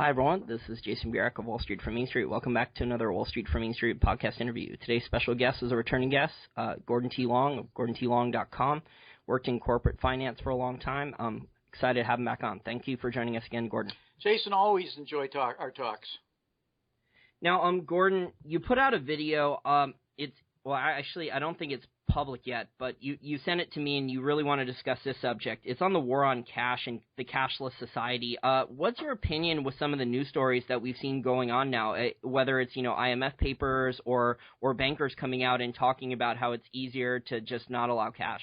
Hi, everyone. This is Jason Bierek of Wall Street from Main Street. Welcome back to another Wall Street from Main Street podcast interview. Today's special guest is a returning guest, Gordon T. Long of GordonTLong.com. Worked in corporate finance for a long time. I'm excited to have him back on. Thank you for joining us again, Gordon. Jason, always enjoy our talks. Now, Gordon, you put out a video. I don't think it's public yet, but you sent it to me and you really want to discuss this subject. It's on the war on cash and the cashless society. What's your opinion with some of the news stories that we've seen going on now, whether it's, IMF papers or bankers coming out and talking about how it's easier to just not allow cash?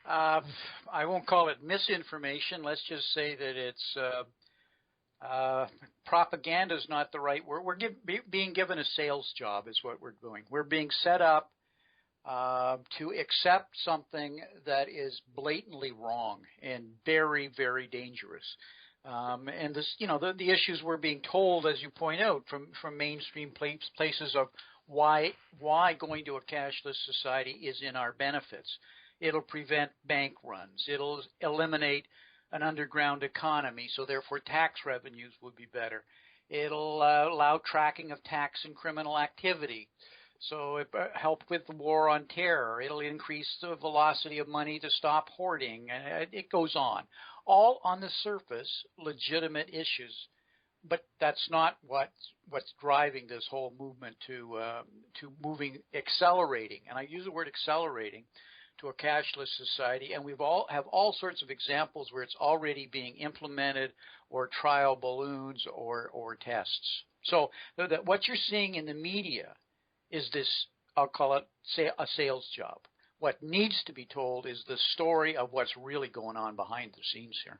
I won't call it misinformation. Let's just say that it's propaganda is not the right word. We're being given a sales job is what we're doing. We're being set up to accept something that is blatantly wrong and very, very dangerous. And this, the issues we're being told, as you point out, from mainstream places of why going to a cashless society is in our benefits. It'll prevent bank runs. It'll eliminate an underground economy, so therefore tax revenues would be better. It'll allow tracking of tax and criminal activity. So it help with the war on terror. It'll increase the velocity of money to stop hoarding. It goes on. All on the surface, legitimate issues. But that's not what's driving this whole movement to accelerating. And I use the word accelerating to a cashless society. And have all sorts of examples where it's already being implemented or trial balloons or tests. So what you're seeing in the media is this, I'll call it, a sales job. What needs to be told is the story of what's really going on behind the scenes here.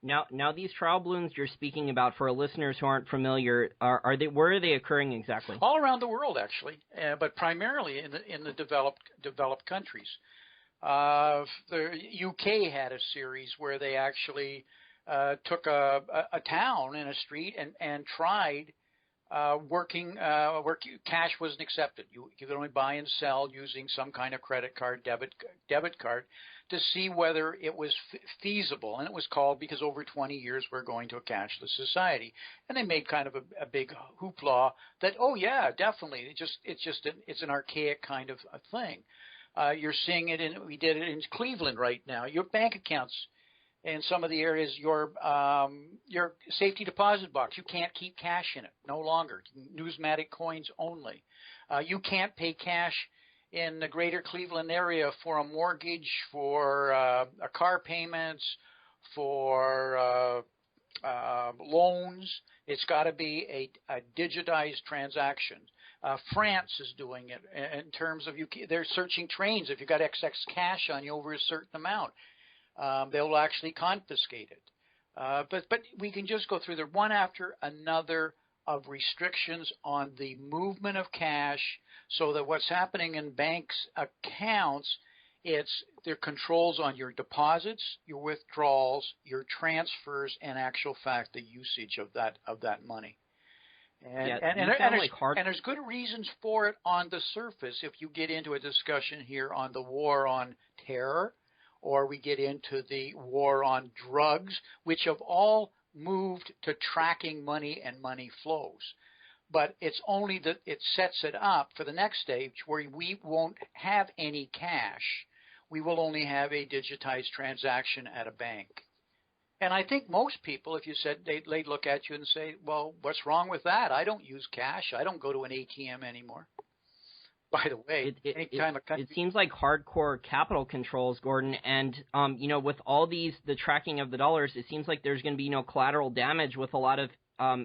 Now these trial balloons you're speaking about, for listeners who aren't familiar, where are they occurring exactly? All around the world, actually, but primarily in the developed countries. The UK had a series where they actually took a town in a street and tried. Cash wasn't accepted. You could only buy and sell using some kind of credit card, debit card, to see whether it was feasible. And it was called, because over 20 years we're going to a cashless society. And they made kind of a big hoopla that, oh yeah, definitely. It's an archaic kind of a thing. You're seeing it we did it in Cleveland right now. Your bank accounts in some of the areas, your safety deposit box, you can't keep cash in it, no longer. Numismatic coins only. You can't pay cash in the greater Cleveland area for a mortgage, for a car payments, for loans. It's got to be a digitized transaction. France is doing it in terms of they're searching trains. If you've got excess cash on you over a certain amount, they'll actually confiscate it. But we can just go through there one after another of restrictions on the movement of cash, so that what's happening in banks' accounts, there are controls on your deposits, your withdrawals, your transfers, and actual fact the usage of that money. And there's good reasons for it on the surface if you get into a discussion here on the war on terror, or we get into the war on drugs, which have all moved to tracking money and money flows. But it's only that it sets it up for the next stage where we won't have any cash. We will only have a digitized transaction at a bank. And I think most people, if you said, they'd look at you and say, well, what's wrong with that? I don't use cash. I don't go to an ATM anymore. By the way, it seems like hardcore capital controls, Gordon, and with all the tracking of the dollars, it seems like there's going to be no collateral damage with a lot of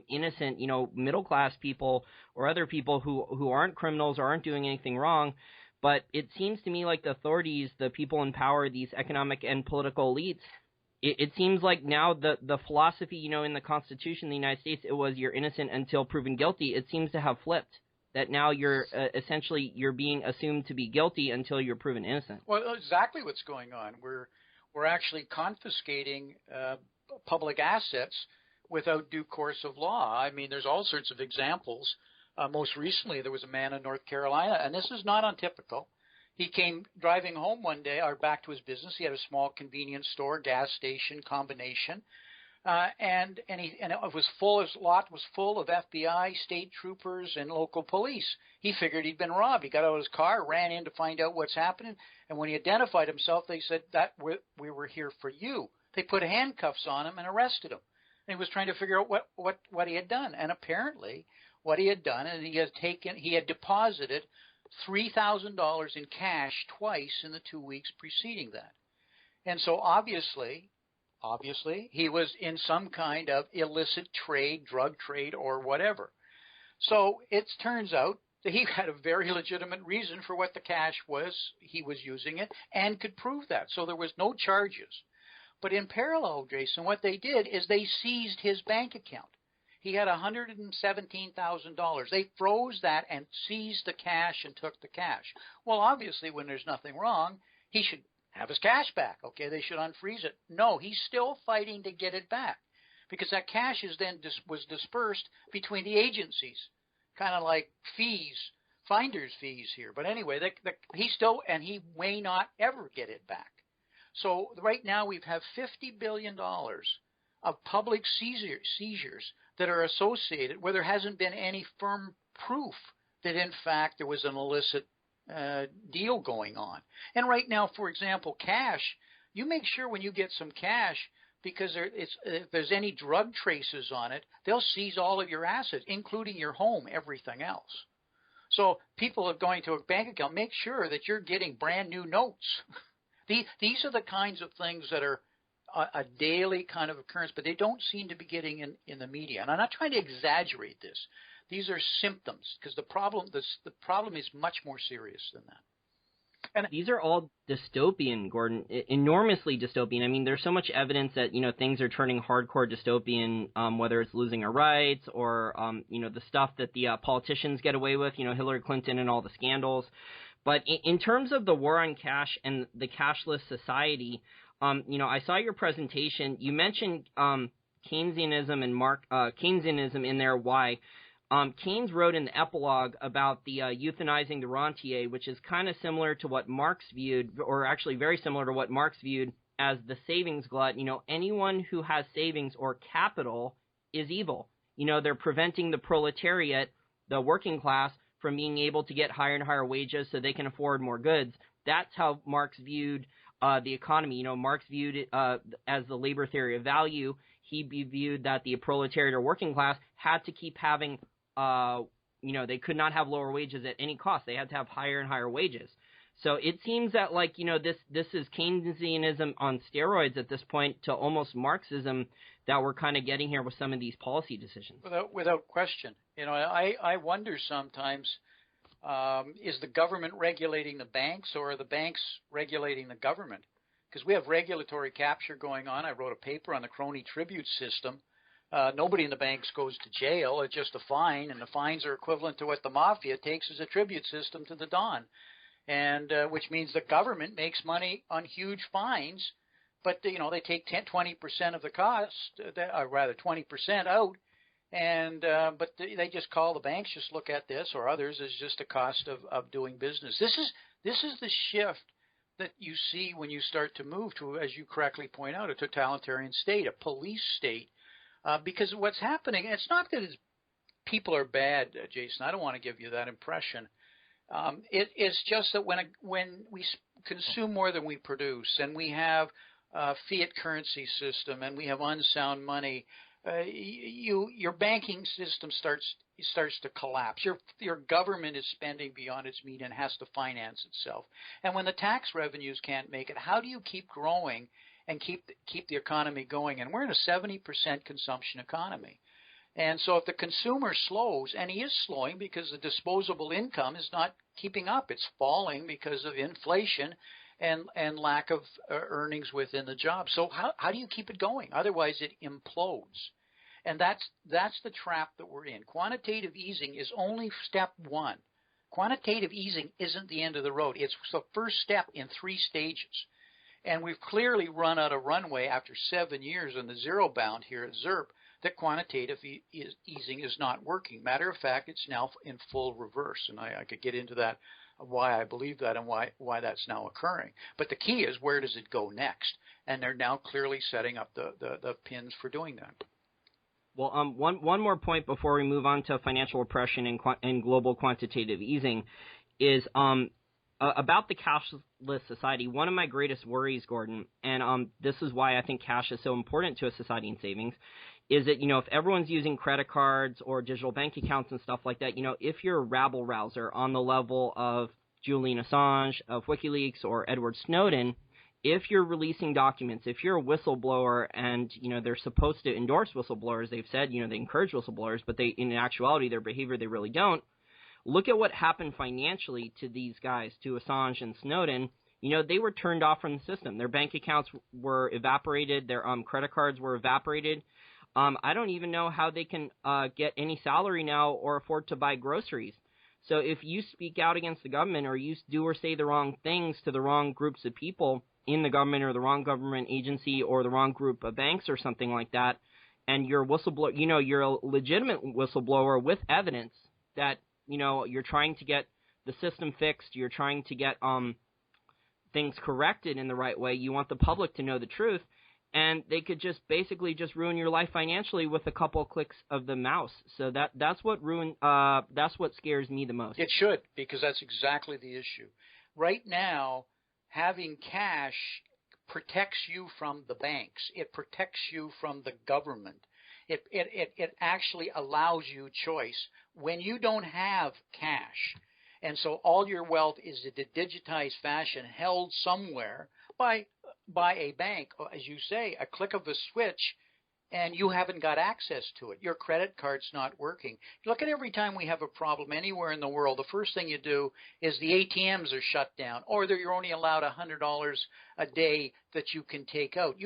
innocent, middle class people or other people who aren't criminals or aren't doing anything wrong. But it seems to me like the authorities, the people in power, these economic and political elites, it seems like now the philosophy, in the Constitution of the United States, it was you're innocent until proven guilty. It seems to have flipped. That now you're essentially being assumed to be guilty until you're proven innocent. Well, exactly what's going on. We're actually confiscating public assets without due course of law. I mean, there's all sorts of examples. Most recently, there was a man in North Carolina, and this is not untypical. He came driving home one day, or back to his business. He had a small convenience store, gas station combination. and it was full. His lot was full of FBI, state troopers, and local police. He figured he'd been robbed. He got out of his car, ran in to find out what's happening, and when he identified himself, they said that we were here for you. They put handcuffs on him and arrested him. And he was trying to figure out what he had done, and apparently what he had done, and he had deposited $3,000 in cash twice in the 2 weeks preceding that. And so obviously, he was in some kind of illicit trade, drug trade, or whatever. So it turns out that he had a very legitimate reason for what the cash was. He was using it and could prove that. So there was no charges. But in parallel, Jason, what they did is they seized his bank account. He had $117,000. They froze that and seized the cash and took the cash. Well, obviously, when there's nothing wrong, he should have his cash back. Okay, they should unfreeze it. No, he's still fighting to get it back because that cash is then was dispersed between the agencies, kind of like fees, finder's fees here. But anyway, he may not ever get it back. So right now we have $50 billion of public seizures that are associated where there hasn't been any firm proof that in fact there was an illicit deal going on. And right now, for example, cash, you make sure when you get some cash, because if there's any drug traces on it, they'll seize all of your assets, including your home, everything else. So people are going to a bank account, make sure that you're getting brand new notes. These are the kinds of things that are a daily kind of occurrence, but they don't seem to be getting in the media. And I'm not trying to exaggerate this. These are symptoms because the problem is much more serious than that. And these are all dystopian, Gordon, enormously dystopian. I mean, there's so much evidence that, things are turning hardcore dystopian, whether it's losing our rights or, the stuff that the politicians get away with, Hillary Clinton and all the scandals. But in terms of the war on cash and the cashless society, I saw your presentation. You mentioned Keynesianism and Keynesianism in there. Why? Keynes wrote in the epilogue about the euthanizing the rentier, which is kind of similar to what Marx viewed, or actually very similar to what Marx viewed as the savings glut. Anyone who has savings or capital is evil. They're preventing the proletariat, the working class, from being able to get higher and higher wages so they can afford more goods. That's how Marx viewed the economy. Marx viewed it as the labor theory of value. He viewed that the proletariat or working class had to keep having, they could not have lower wages at any cost. They had to have higher and higher wages. So it seems that this is Keynesianism on steroids at this point to almost Marxism that we're kind of getting here with some of these policy decisions. Without question. I wonder sometimes, is the government regulating the banks or are the banks regulating the government? Because we have regulatory capture going on. I wrote a paper on the crony tribute system. Nobody in the banks goes to jail. It's just a fine, and the fines are equivalent to what the mafia takes as a tribute system to the Don. And which means the government makes money on huge fines, but they take 20% of the cost, or rather 20% out, and but they just call the banks. Just look at this or others as just a cost of doing business. This is the shift that you see when you start to move to, as you correctly point out, a totalitarian state, a police state, because what's happening. It's not that people are bad, Jason. I don't want to give you that impression. It's just that when we consume more than we produce, and we have a fiat currency system, and we have unsound money, your banking system starts to collapse. Your government is spending beyond its means and has to finance itself. And when the tax revenues can't make it, how do you keep growing and keep the economy going? And we're in a 70% consumption economy. And so if the consumer slows, and he is slowing because the disposable income is not keeping up, it's falling because of inflation and lack of earnings within the job. So how do you keep it going? Otherwise, it implodes. And that's the trap that we're in. Quantitative easing is only step one. Quantitative easing isn't the end of the road. It's the first step in 3 stages. And we've clearly run out of runway after 7 years in the zero bound here at ZERP that quantitative easing is not working. Matter of fact, it's now in full reverse, and I could get into that why I believe that and why that's now occurring. But the key is, where does it go next? And they're now clearly setting up the pins for doing that. Well, one more point before we move on to financial repression and global quantitative easing is about the cashless society. One of my greatest worries, Gordon, and this is why I think cash is so important to a society in savings, is that, if everyone's using credit cards or digital bank accounts and stuff like that, if you're a rabble-rouser on the level of Julian Assange, of WikiLeaks, or Edward Snowden, if you're releasing documents, if you're a whistleblower and, they're supposed to endorse whistleblowers, they've said, they encourage whistleblowers, but in actuality, their behavior, they really don't. Look at what happened financially to these guys, to Assange and Snowden. They were turned off from the system. Their bank accounts were evaporated. Their credit cards were evaporated. I don't even know how they can get any salary now or afford to buy groceries. So if you speak out against the government, or you do or say the wrong things to the wrong groups of people in the government, or the wrong government agency, or the wrong group of banks or something like that, and you're a whistleblower, you're a legitimate whistleblower with evidence that, you're trying to get the system fixed, you're trying to get things corrected in the right way, you want the public to know the truth, and they could just basically just ruin your life financially with a couple of clicks of the mouse. So that's what scares me the most. It should, because that's exactly the issue. Right now, having cash protects you from the banks. It protects you from the government. It actually allows you choice when you don't have cash. And so all your wealth is in a digitized fashion, held somewhere by a bank, as you say, a click of a switch, and you haven't got access to it. Your credit card's not working. Look at every time we have a problem anywhere in the world, the first thing you do is the ATMs are shut down, or you're only allowed $100 a day that you can take out.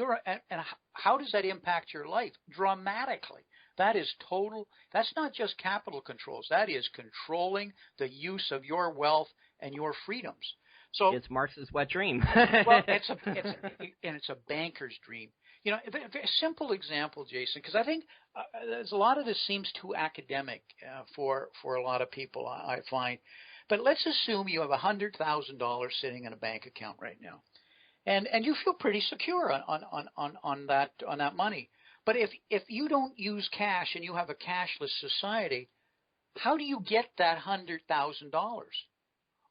And how does that impact your life? Dramatically. That is total. That's not just capital controls. That is controlling the use of your wealth and your freedoms. So it's Marx's wet dream. Well, it's a banker's dream. A simple example, Jason, because I think there's a lot of this seems too academic for a lot of people, I find. But let's assume you have $100,000 sitting in a bank account right now, and you feel pretty secure on that money. But if you don't use cash and you have a cashless society, how do you get that $100,000?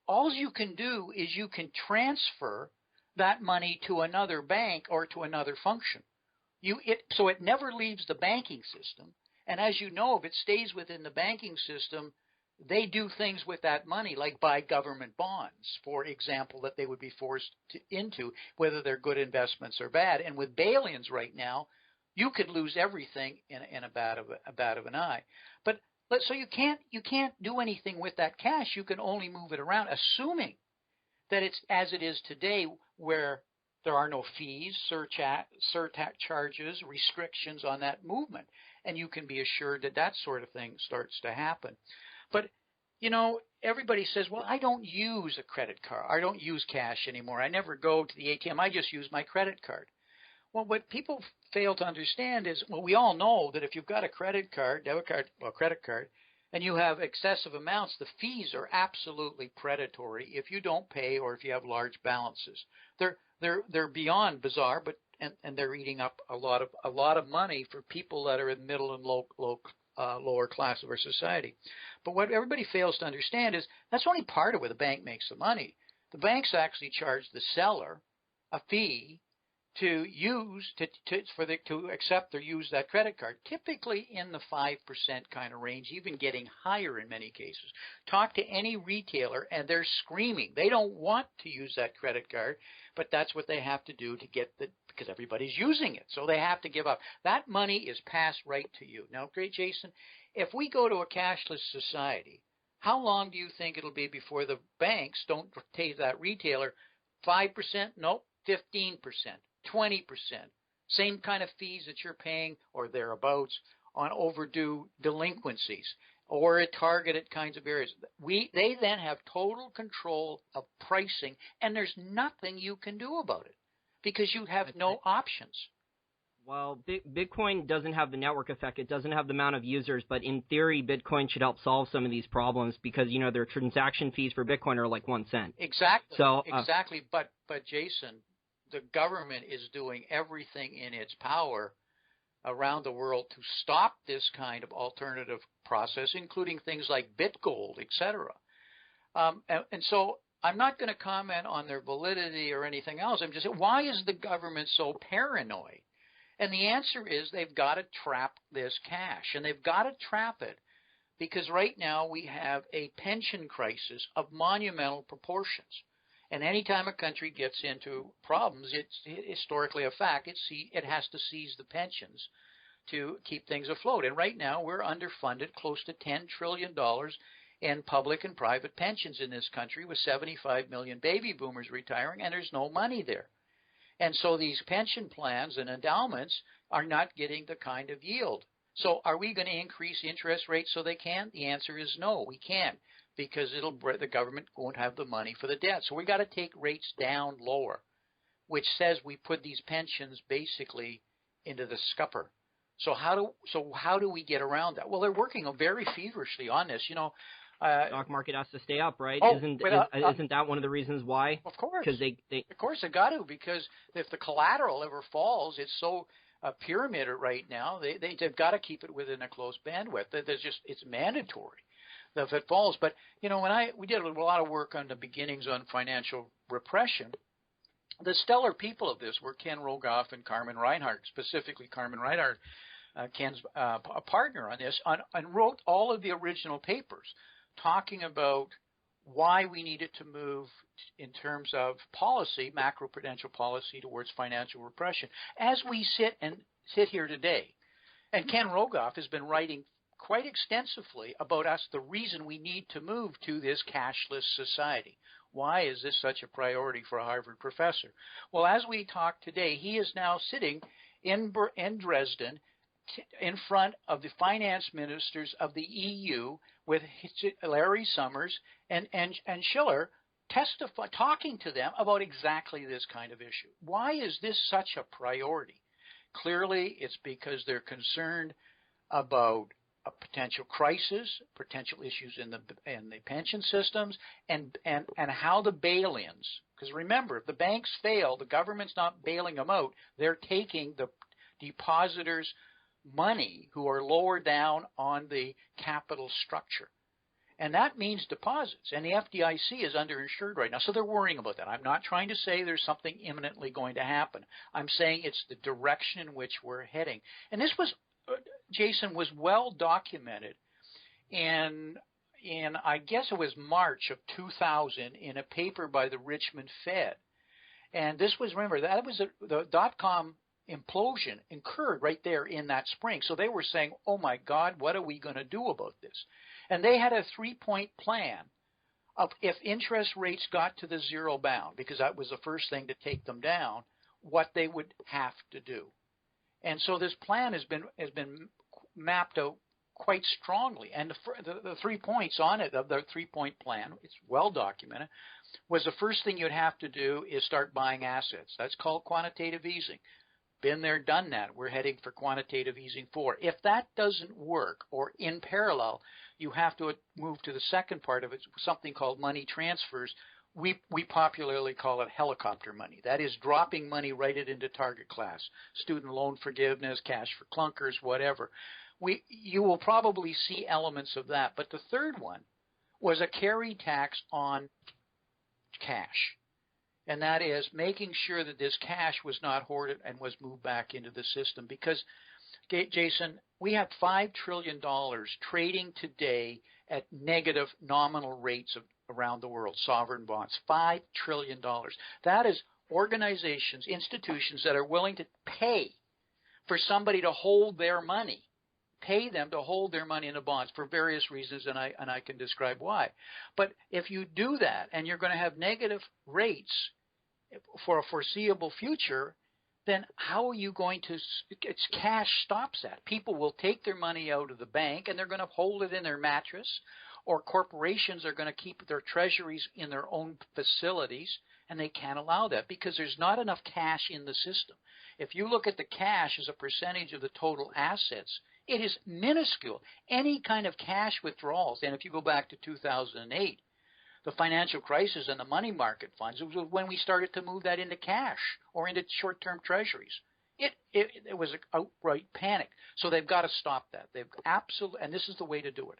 All you can do is you can transfer that money to another bank or to another function. So it never leaves the banking system. And as you know, if it stays within the banking system, they do things with that money, like buy government bonds, for example, that they would be forced into, whether they're good investments or bad. And with bail-ins right now, you could lose everything in a bat of an eye. But so you can't do anything with that cash. You can only move it around, assuming that it's as it is today, where there are no fees, surcharges, restrictions on that movement, and you can be assured that sort of thing starts to happen. But everybody says, well, I don't use a credit card. I don't use cash anymore. I never go to the ATM. I just use my credit card. Well, what people fail to understand is, we all know that if you've got a credit card, debit card, or credit card, and you have excessive amounts, the fees are absolutely predatory if you don't pay or if you have large balances. They're beyond bizarre, but and they're eating up a lot of money for people that are in middle and lower class of our society. But what everybody fails to understand is that's only part of where the bank makes the money. The banks actually charge the seller a fee to accept or use that credit card, typically in the 5% kind of range, even getting higher in many cases. Talk to any retailer, and they're screaming. They don't want to use that credit card, but that's what they have to do to get because everybody's using it, so they have to give up. That money is passed right to you. Now, great Jason, if we go to a cashless society, how long do you think it'll be before the banks don't pay that retailer 5%? Nope, 15%. 20%, same kind of fees that you're paying or thereabouts on overdue delinquencies or at targeted kinds of areas. They then have total control of pricing, and there's nothing you can do about it because you have no options. Well, Bitcoin doesn't have the network effect. It doesn't have the amount of users, but in theory, Bitcoin should help solve some of these problems because, their transaction fees for Bitcoin are like 1 cent. Exactly. So, exactly. But Jason, the government is doing everything in its power around the world to stop this kind of alternative process, including things like BitGold, etc. And so I'm not going to comment on their validity or anything else. I'm just saying, why is the government so paranoid? And the answer is they've got to trap this cash, and they've got to trap it because right now we have a pension crisis of monumental proportions. And anytime a country gets into problems, it's historically a fact, it has to seize the pensions to keep things afloat. And right now we're underfunded close to $10 trillion in public and private pensions in this country with 75 million baby boomers retiring, and there's no money there. And so these pension plans and endowments are not getting the kind of yield. So are we going to increase interest rates so they can? The answer is no, we can't, because the government won't have the money for the debt. So we got to take rates down lower, which says we put these pensions basically into the scupper. So how do we get around that? Well, they're working very feverishly on this. Stock market has to stay up, right? Isn't that one of the reasons why? Of course. Because of course they got to, because if the collateral ever falls, it's so pyramided right now. They've got to keep it within a close bandwidth. It's mandatory if it falls. But we did a lot of work on the beginnings on financial repression. The stellar people of this were Ken Rogoff and Carmen Reinhart, specifically Carmen Reinhart, Ken's a partner on this, and wrote all of the original papers talking about why we needed to move in terms of policy, macroprudential policy, towards financial repression. As we sit here today, and Ken Rogoff has been writing quite extensively about the reason we need to move to this cashless society. Why is this such a priority for a Harvard professor? Well, as we talk today, he is now sitting in Dresden in front of the finance ministers of the EU with Larry Summers and Schiller talking to them about exactly this kind of issue. Why is this such a priority? Clearly, it's because they're concerned about a potential crisis, potential issues in the pension systems, and how the bail-ins. Because remember, if the banks fail, the government's not bailing them out. They're taking the depositors' money who are lower down on the capital structure. And that means deposits. And the FDIC is underinsured right now, so they're worrying about that. I'm not trying to say there's something imminently going to happen. I'm saying it's the direction in which we're heading. And this was, Jason, was well documented in I guess it was March of 2000 in a paper by the Richmond Fed. And this was, remember, that was the dot-com implosion occurred right there in that spring. So they were saying, oh my God, what are we going to do about this? And they had a 3-point plan of if interest rates got to the zero bound, because that was the first thing to take them down, what they would have to do. And so this plan has been mapped out quite strongly. And the 3 points on it, of the 3-point plan, it's well documented, was the first thing you'd have to do is start buying assets. That's called quantitative easing. Been there, done that. We're heading for quantitative easing 4. If that doesn't work, or in parallel, you have to move to the second part of it, something called money transfers. We popularly call it helicopter money. That is dropping money right into target class, student loan forgiveness, cash for clunkers, whatever. You will probably see elements of that. But the third one was a carry tax on cash. And that is making sure that this cash was not hoarded and was moved back into the system. Because, Jason, we have $5 trillion trading today at negative nominal rates around the world, sovereign bonds, $5 trillion. That is organizations, institutions that are willing to pay for somebody to hold their money, pay them to hold their money in the bonds for various reasons, and I can describe why. But if you do that and you're going to have negative rates for a foreseeable future, then how are you going to – it's cash stops that. People will take their money out of the bank and they're going to hold it in their mattress, or corporations are going to keep their treasuries in their own facilities, and they can't allow that because there's not enough cash in the system. If you look at the cash as a percentage of the total assets, it is minuscule. Any kind of cash withdrawals, and if you go back to 2008, the financial crisis and the money market funds, it was when we started to move that into cash or into short-term treasuries. It was an outright panic. So they've got to stop that. They've absolutely, and this is the way to do it.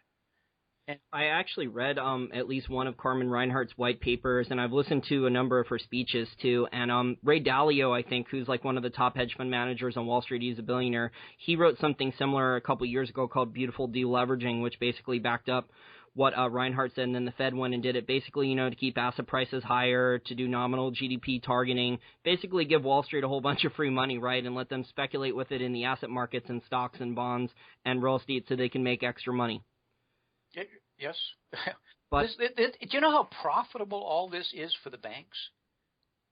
And I actually read at least one of Carmen Reinhardt's white papers, and I've listened to a number of her speeches too. And Ray Dalio, I think, who's like one of the top hedge fund managers on Wall Street, he's a billionaire. He wrote something similar a couple years ago called Beautiful Deleveraging, which basically backed up what Reinhardt said, and then the Fed went and did it basically, to keep asset prices higher, to do nominal GDP targeting, basically give Wall Street a whole bunch of free money, right, and let them speculate with it in the asset markets and stocks and bonds and real estate so they can make extra money. Yes. But do you know how profitable all this is for the banks?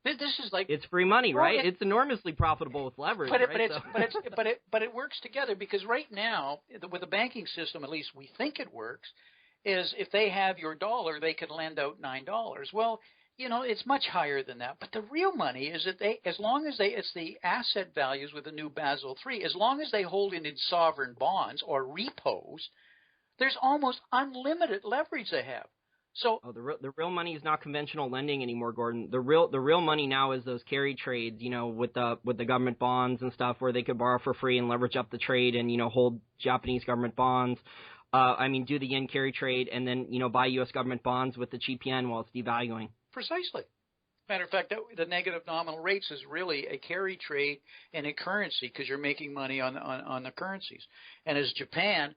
This is like it's free money, right? It's enormously profitable with leverage, but it works together because right now with the banking system, at least we think it works, is if they have your dollar, they can lend out $9. Well, it's much higher than that. But the real money is that it's the asset values with the new Basel III, as long as they hold it in sovereign bonds or repos, there's almost unlimited leverage they have. So the real money is not conventional lending anymore, Gordon. The real money now is those carry trades, with the government bonds and stuff, where they could borrow for free and leverage up the trade and hold Japanese government bonds. Do the yen carry trade and then buy U.S. government bonds with the cheap yen while it's devaluing. Precisely. Matter of fact, the negative nominal rates is really a carry trade in a currency because you're making money on the currencies. And as Japan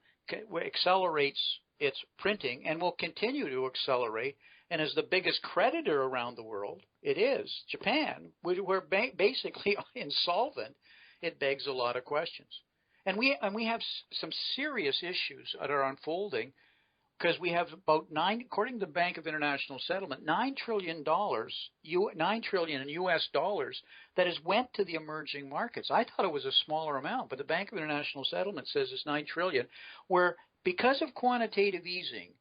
accelerates its printing and will continue to accelerate, and as the biggest creditor around the world, it is Japan, we're basically insolvent. It begs a lot of questions, and we have some serious issues that are unfolding because we have about according to the Bank of International Settlement, $9 trillion in U.S. dollars that has went to the emerging markets. I thought it was a smaller amount, but the Bank of International Settlement says it's $9 trillion, where because of quantitative easing,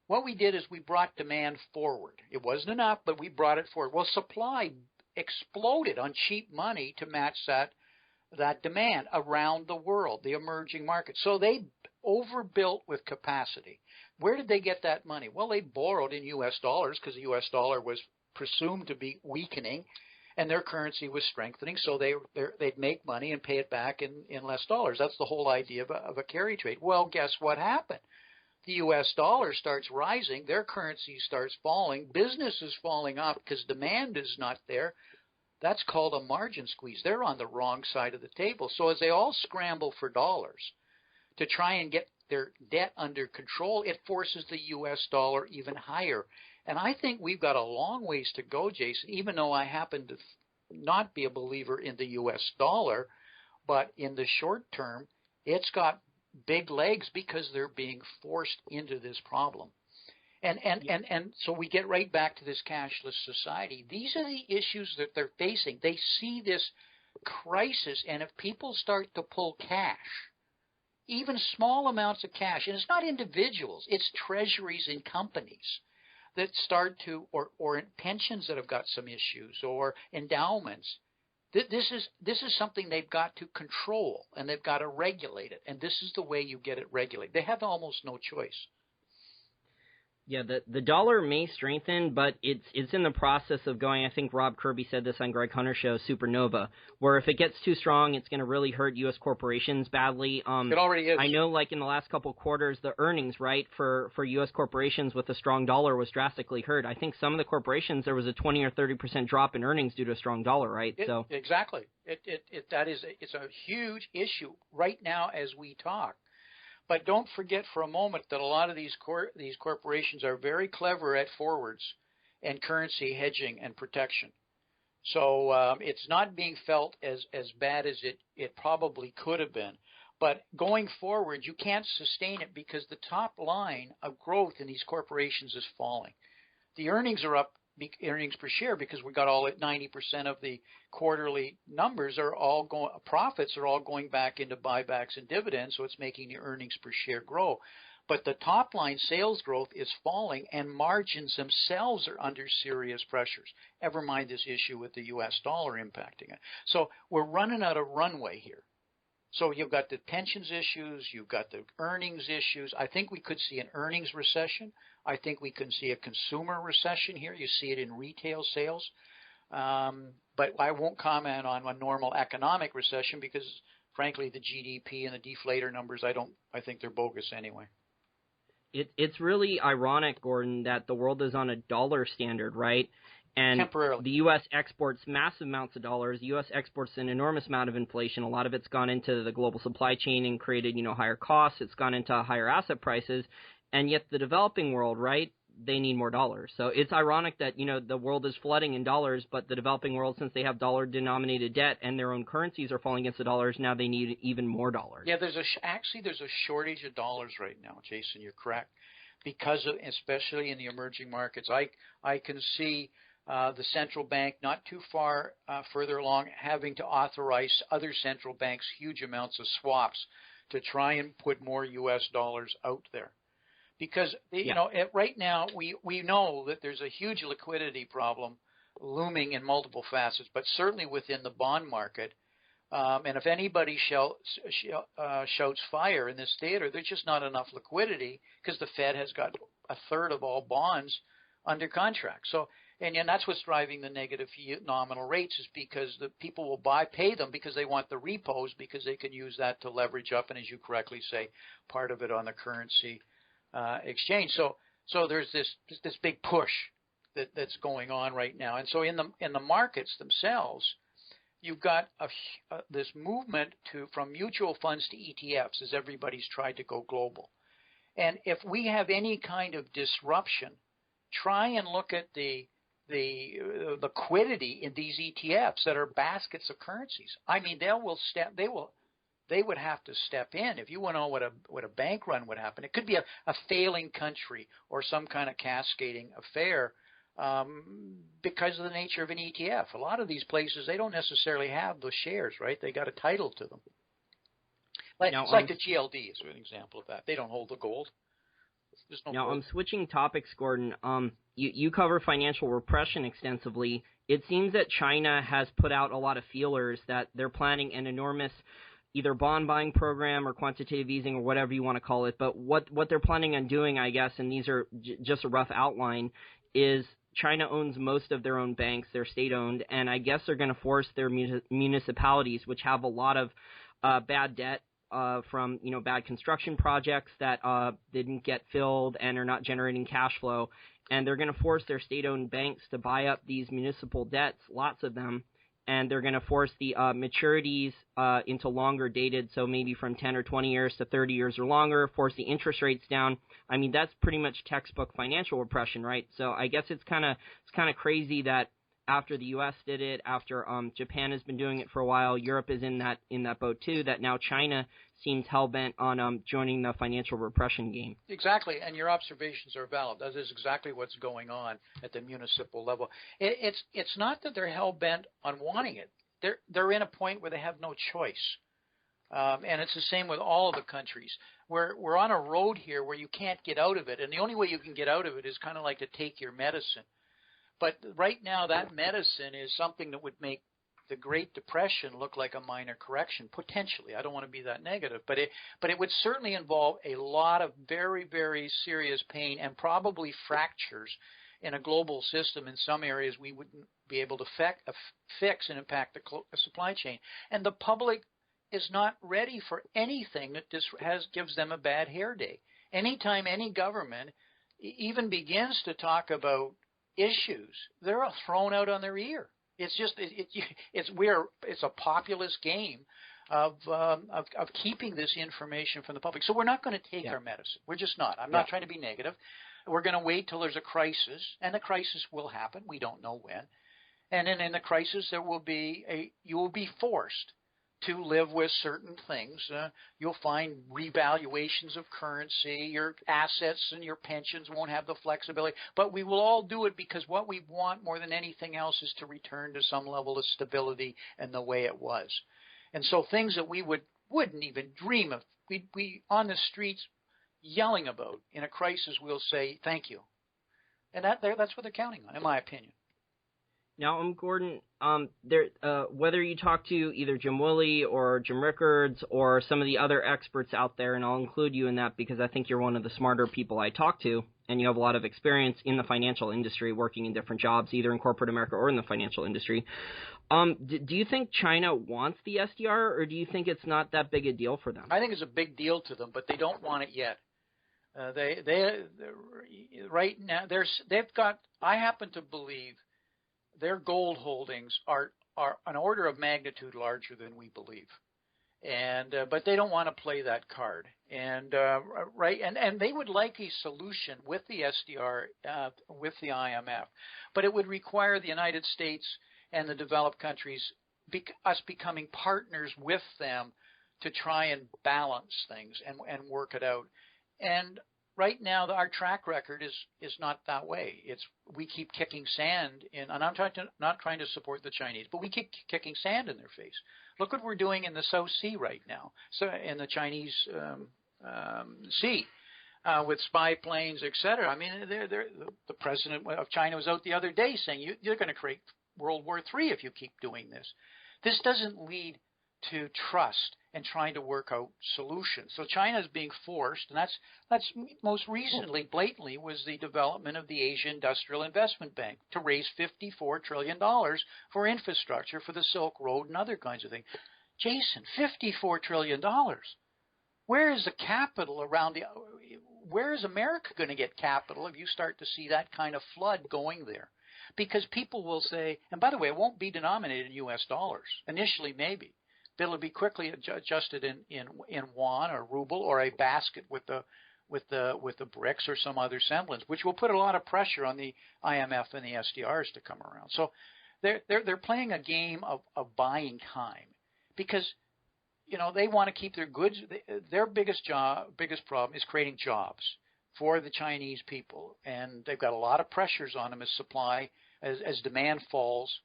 what we did is we brought demand forward. It wasn't enough, but we brought it forward. Well, supply exploded on cheap money to match that demand around the world, the emerging markets. So they overbuilt with capacity. Where did they get that money? Well, they borrowed in U.S. dollars because the U.S. dollar was presumed to be weakening and their currency was strengthening, so they'd make money and pay it back in less dollars. That's the whole idea of a carry trade. Well, guess what happened? The U.S. dollar starts rising, their currency starts falling, business is falling off because demand is not there. That's called a margin squeeze. They're on the wrong side of the table. So as they all scramble for dollars to try and get their debt under control, it forces the U.S. dollar even higher. And I think we've got a long ways to go, Jason, even though I happen to not be a believer in the U.S. dollar. But in the short term, it's got big legs because they're being forced into this problem. And so we get right back to this cashless society. These are the issues that they're facing. They see this crisis, and if people start to pull cash, even small amounts of cash, and it's not individuals, it's treasuries and companies that start to, or pensions that have got some issues, or endowments. This is something they've got to control, and they've got to regulate it, and this is the way you get it regulated. They have almost no choice. Yeah, the dollar may strengthen, but it's in the process of going. I think Rob Kirby said this on Greg Hunter's show, Supernova, where if it gets too strong, it's going to really hurt U.S. corporations badly. It already is. I know, like in the last couple of quarters, the earnings, right, for U.S. corporations with a strong dollar was drastically hurt. I think some of the corporations, there was a 20 or 30% drop in earnings due to a strong dollar, right? Exactly. It's a huge issue right now as we talk. But don't forget for a moment that a lot of these corporations are very clever at forwards and currency hedging and protection. So it's not being felt as bad as it probably could have been. But going forward, you can't sustain it because the top line of growth in these corporations is falling. The earnings are up, earnings per share, because we got all at 90% of the quarterly numbers are all profits are all going back into buybacks and dividends, so it's making the earnings per share grow. But the top line sales growth is falling, and margins themselves are under serious pressures. Never mind this issue with the U.S. dollar impacting it. So we're running out of runway here. So you've got the pensions issues, you've got the earnings issues. I think we could see an earnings recession. I think we can see a consumer recession here. You see it in retail sales. But I won't comment on a normal economic recession because, frankly, the GDP and the deflator numbers, I think they're bogus anyway. It's really ironic, Gordon, that the world is on a dollar standard, right? And temporarily, the U.S. exports massive amounts of dollars. The U.S. exports an enormous amount of inflation. A lot of it's gone into the global supply chain and created, higher costs. It's gone into higher asset prices. And yet the developing world, right, they need more dollars. So it's ironic that, the world is flooding in dollars, but the developing world, since they have dollar-denominated debt and their own currencies are falling against the dollars, now they need even more dollars. Yeah, there's a shortage of dollars right now, Jason. You're correct, because of, especially in the emerging markets. I can see the central bank not too far further along having to authorize other central banks huge amounts of swaps to try and put more U.S. dollars out there. Because, right now we know that there's a huge liquidity problem looming in multiple facets, but certainly within the bond market. And if anybody shouts fire in this theater, there's just not enough liquidity because the Fed has got a third of all bonds under contract. So, and that's what's driving the negative nominal rates is because the people will pay them because they want the repos because they can use that to leverage up. And as you correctly say, part of it on the currency exchange. So there's this big push that's going on right now. And so in the markets themselves, you've got this movement from mutual funds to ETFs as everybody's tried to go global. And if we have any kind of disruption, try and look at the liquidity in these ETFs that are baskets of currencies. I mean, they would have to step in. If you want to know what a bank run would happen, it could be a failing country or some kind of cascading affair because of the nature of an ETF. A lot of these places, they don't necessarily have the shares, right? They got a title to them. It's like the GLD is an example of that. They don't hold the gold. Now, I'm switching topics, Gordon. You cover financial repression extensively. It seems that China has put out a lot of feelers that they're planning an enormous either bond buying program or quantitative easing or whatever you want to call it. But what they're planning on doing, I guess, and these are just a rough outline, is China owns most of their own banks. They're state-owned, and I guess they're going to force their municipalities, which have a lot of bad debt, from bad construction projects that didn't get filled and are not generating cash flow, and they're going to force their state-owned banks to buy up these municipal debts, lots of them, and they're going to force the maturities into longer dated, so maybe from 10 or 20 years to 30 years or longer, force the interest rates down. I mean, that's pretty much textbook financial repression, right? So I guess it's kind of crazy that after the U.S. did it, after Japan has been doing it for a while, Europe is in that boat too, that now China seems hell-bent on joining the financial repression game. Exactly, and your observations are valid. That is exactly what's going on at the municipal level. It's not that they're hell-bent on wanting it. They're in a point where they have no choice. And it's the same with all of the countries. We're on a road here where you can't get out of it, and the only way you can get out of it is kind of like to take your medicine. But right now, that medicine is something that would make the Great Depression look like a minor correction, potentially. I don't want to be that negative, but it would certainly involve a lot of very, very serious pain and probably fractures in a global system. In some areas, we wouldn't be able to fix and impact the supply chain. And the public is not ready for anything that gives them a bad hair day. Anytime any government even begins to talk about issues, they're thrown out on their ear. It's just it's a populist game of keeping this information from the public. So we're not going to take our medicine. We're just not. I'm not trying to be negative. We're going to wait till there's a crisis, and the crisis will happen. We don't know when. And then in the crisis, you will be forced to live with certain things. You'll find revaluations of currency. Your assets and your pensions won't have the flexibility. But we will all do it because what we want more than anything else is to return to some level of stability and the way it was. And so things that we wouldn't even dream of. We on the streets yelling about. In a crisis, we'll say thank you, and that's what they're counting on, in my opinion. Now, Gordon, whether you talk to either Jim Willey or Jim Rickards or some of the other experts out there, and I'll include you in that because I think you're one of the smarter people I talk to, and you have a lot of experience in the financial industry, working in different jobs, either in corporate America or in the financial industry. Do you think China wants the SDR, or do you think it's not that big a deal for them? I think it's a big deal to them, but they don't want it yet. They right now they've got. I happen to believe their gold holdings are an order of magnitude larger than we believe, and but they don't want to play that card, and they would like a solution with the SDR, with the IMF, but it would require the United States and the developed countries, us becoming partners with them to try and balance things and work it out. And right now, our track record is not that way. We keep kicking sand in, and I'm not trying to support the Chinese, but we keep kicking sand in their face. Look what we're doing in the South Sea right now, so in the Chinese Sea, with spy planes, etc. I mean, the president of China was out the other day saying you're going to create World War III if you keep doing this. This doesn't lead to trust and trying to work out solutions. So China is being forced, and that's most recently, blatantly, was the development of the Asia Industrial Investment Bank to raise $54 trillion for infrastructure for the Silk Road and other kinds of things. Jason, $54 trillion. Where is the capital around where is America going to get capital if you start to see that kind of flood going there? Because people will say, and by the way, it won't be denominated in U.S. dollars. Initially, maybe. But it'll be quickly adjusted in yuan or ruble or a basket with the BRICS or some other semblance, which will put a lot of pressure on the IMF and the SDRs to come around. So they're playing a game of buying time because they want to keep their goods. Their biggest problem is creating jobs for the Chinese people, and they've got a lot of pressures on them as demand falls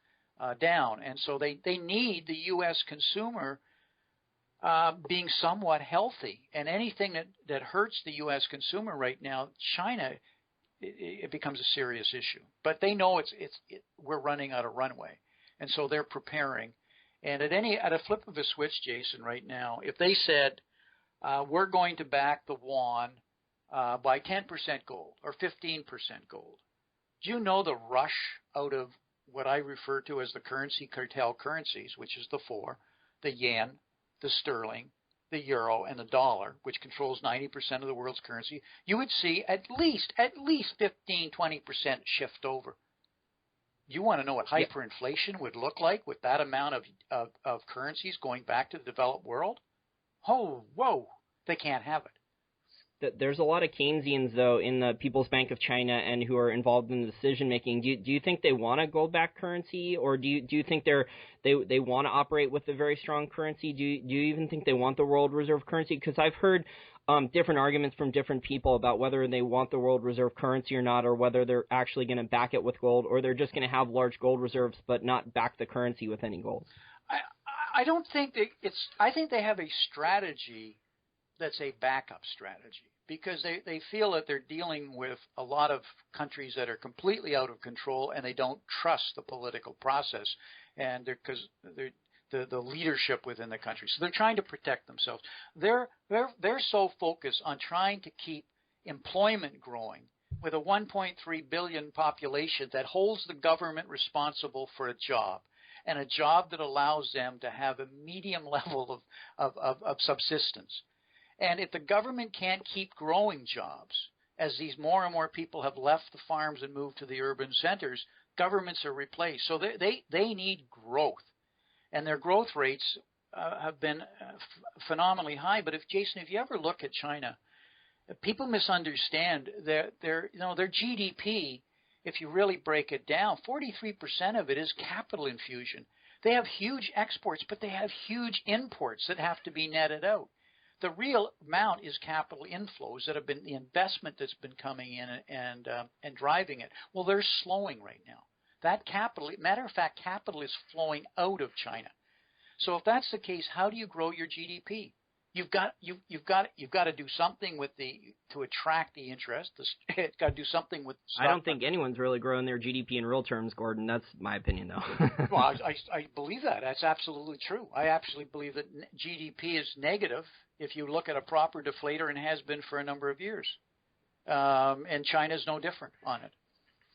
down, and so they need the U.S. consumer being somewhat healthy, and anything that hurts the U.S. consumer right now, China, it becomes a serious issue. But they know we're running out of runway, and so they're preparing. And at a flip of a switch, Jason, right now, if they said we're going to back the yuan by 10% gold or 15% gold, do you know the rush out of what I refer to as the currency cartel currencies, which is the four, the yen, the sterling, the euro, and the dollar, which controls 90% of the world's currency, you would see at least 15, 20% shift over. You want to know what hyperinflation would look like with that amount of currencies going back to the developed world? Oh, whoa, they can't have it. There's a lot of Keynesians, though, in the People's Bank of China and who are involved in the decision-making. Do you think they want a gold-backed currency, or do you think they want to operate with a very strong currency? Do you even think they want the world reserve currency? Because I've heard different arguments from different people about whether they want the world reserve currency or not, or whether they're actually going to back it with gold, or they're just going to have large gold reserves but not back the currency with any gold. I don't think I think they have a strategy that's a backup strategy, because they feel that they're dealing with a lot of countries that are completely out of control, and they don't trust the political process, and because the leadership within the country. So they're trying to protect themselves. They're so focused on trying to keep employment growing with a 1.3 billion population that holds the government responsible for a job, and a job that allows them to have a medium level of subsistence. And if the government can't keep growing jobs, as these more and more people have left the farms and moved to the urban centers, governments are replaced. So they need growth. And their growth rates have been phenomenally high. But if you ever look at China, people misunderstand their GDP. If you really break it down, 43% of it is capital infusion. They have huge exports, but they have huge imports that have to be netted out. The real amount is capital inflows that have been the investment that's been coming in and driving it. Well, they're slowing right now. That capital, matter of fact, capital is flowing out of China. So if that's the case, how do you grow your GDP? you've got to do something to attract the interest. It's got to do something with. I don't think anyone's really growing their GDP in real terms, Gordon. That's my opinion, though. Well, I believe that. That's absolutely true. I actually believe that GDP is negative if you look at a proper deflator, and has been for a number of years. And China's no different on it.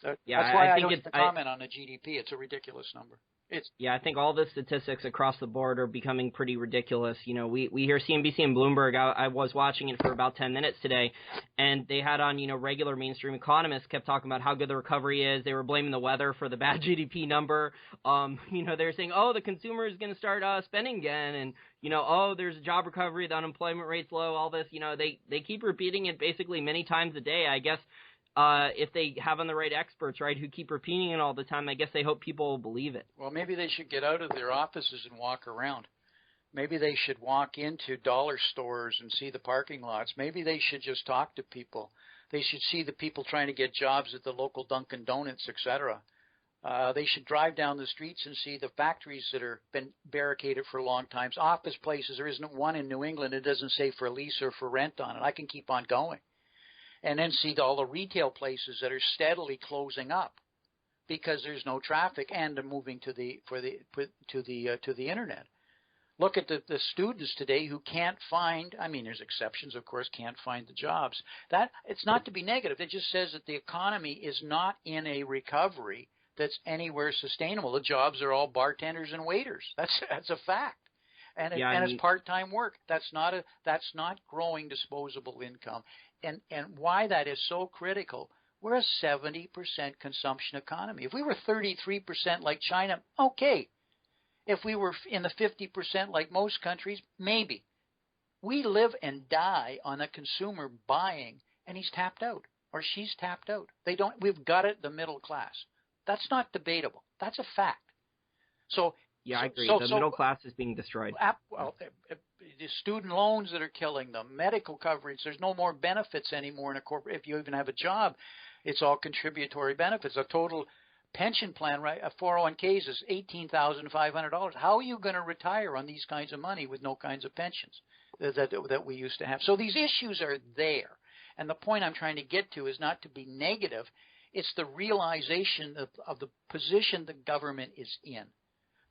That's why I don't comment on the GDP. It's a ridiculous number. I think all the statistics across the board are becoming pretty ridiculous. You know, we hear CNBC and Bloomberg. I was watching it for about 10 minutes today, and they had on, regular mainstream economists kept talking about how good the recovery is. They were blaming the weather for the bad GDP number. They're saying, the consumer is going to start spending again, and, there's a job recovery, the unemployment rate's low, all this. They keep repeating it basically many times a day. I guess if they have on the right experts, right, who keep repeating it all the time, I guess they hope people will believe it. Well, maybe they should get out of their offices and walk around. Maybe they should walk into dollar stores and see the parking lots. Maybe they should just talk to people. They should see the people trying to get jobs at the local Dunkin' Donuts, etc. They should drive down the streets and see the factories that have been barricaded for long times. Office places, there isn't one in New England that doesn't say for lease or for rent on it. I can keep on going. And then see all the retail places that are steadily closing up because there's no traffic, and they're moving to the internet. Look at the students today who can't find. I mean, there's exceptions, of course, can't find the jobs. That it's not to be negative. It just says that the economy is not in a recovery that's anywhere sustainable. The jobs are all bartenders and waiters. That's a fact. And it's part-time work. That's not growing disposable income. And why that is so critical, we're a 70% consumption economy. If we were 33% like China, okay. If we were in the 50% like most countries, maybe. We live and die on a consumer buying, and he's tapped out or she's tapped out. We've got it, the middle class. That's not debatable. That's a fact. So I agree. The middle class is being destroyed. Well, the student loans that are killing them, medical coverage. There's no more benefits anymore in a corporate. If you even have a job, it's all contributory benefits. A total pension plan, right? A 401ks is $18,500. How are you going to retire on these kinds of money with no kinds of pensions that we used to have? So these issues are there, and the point I'm trying to get to is not to be negative. It's the realization of the position the government is in.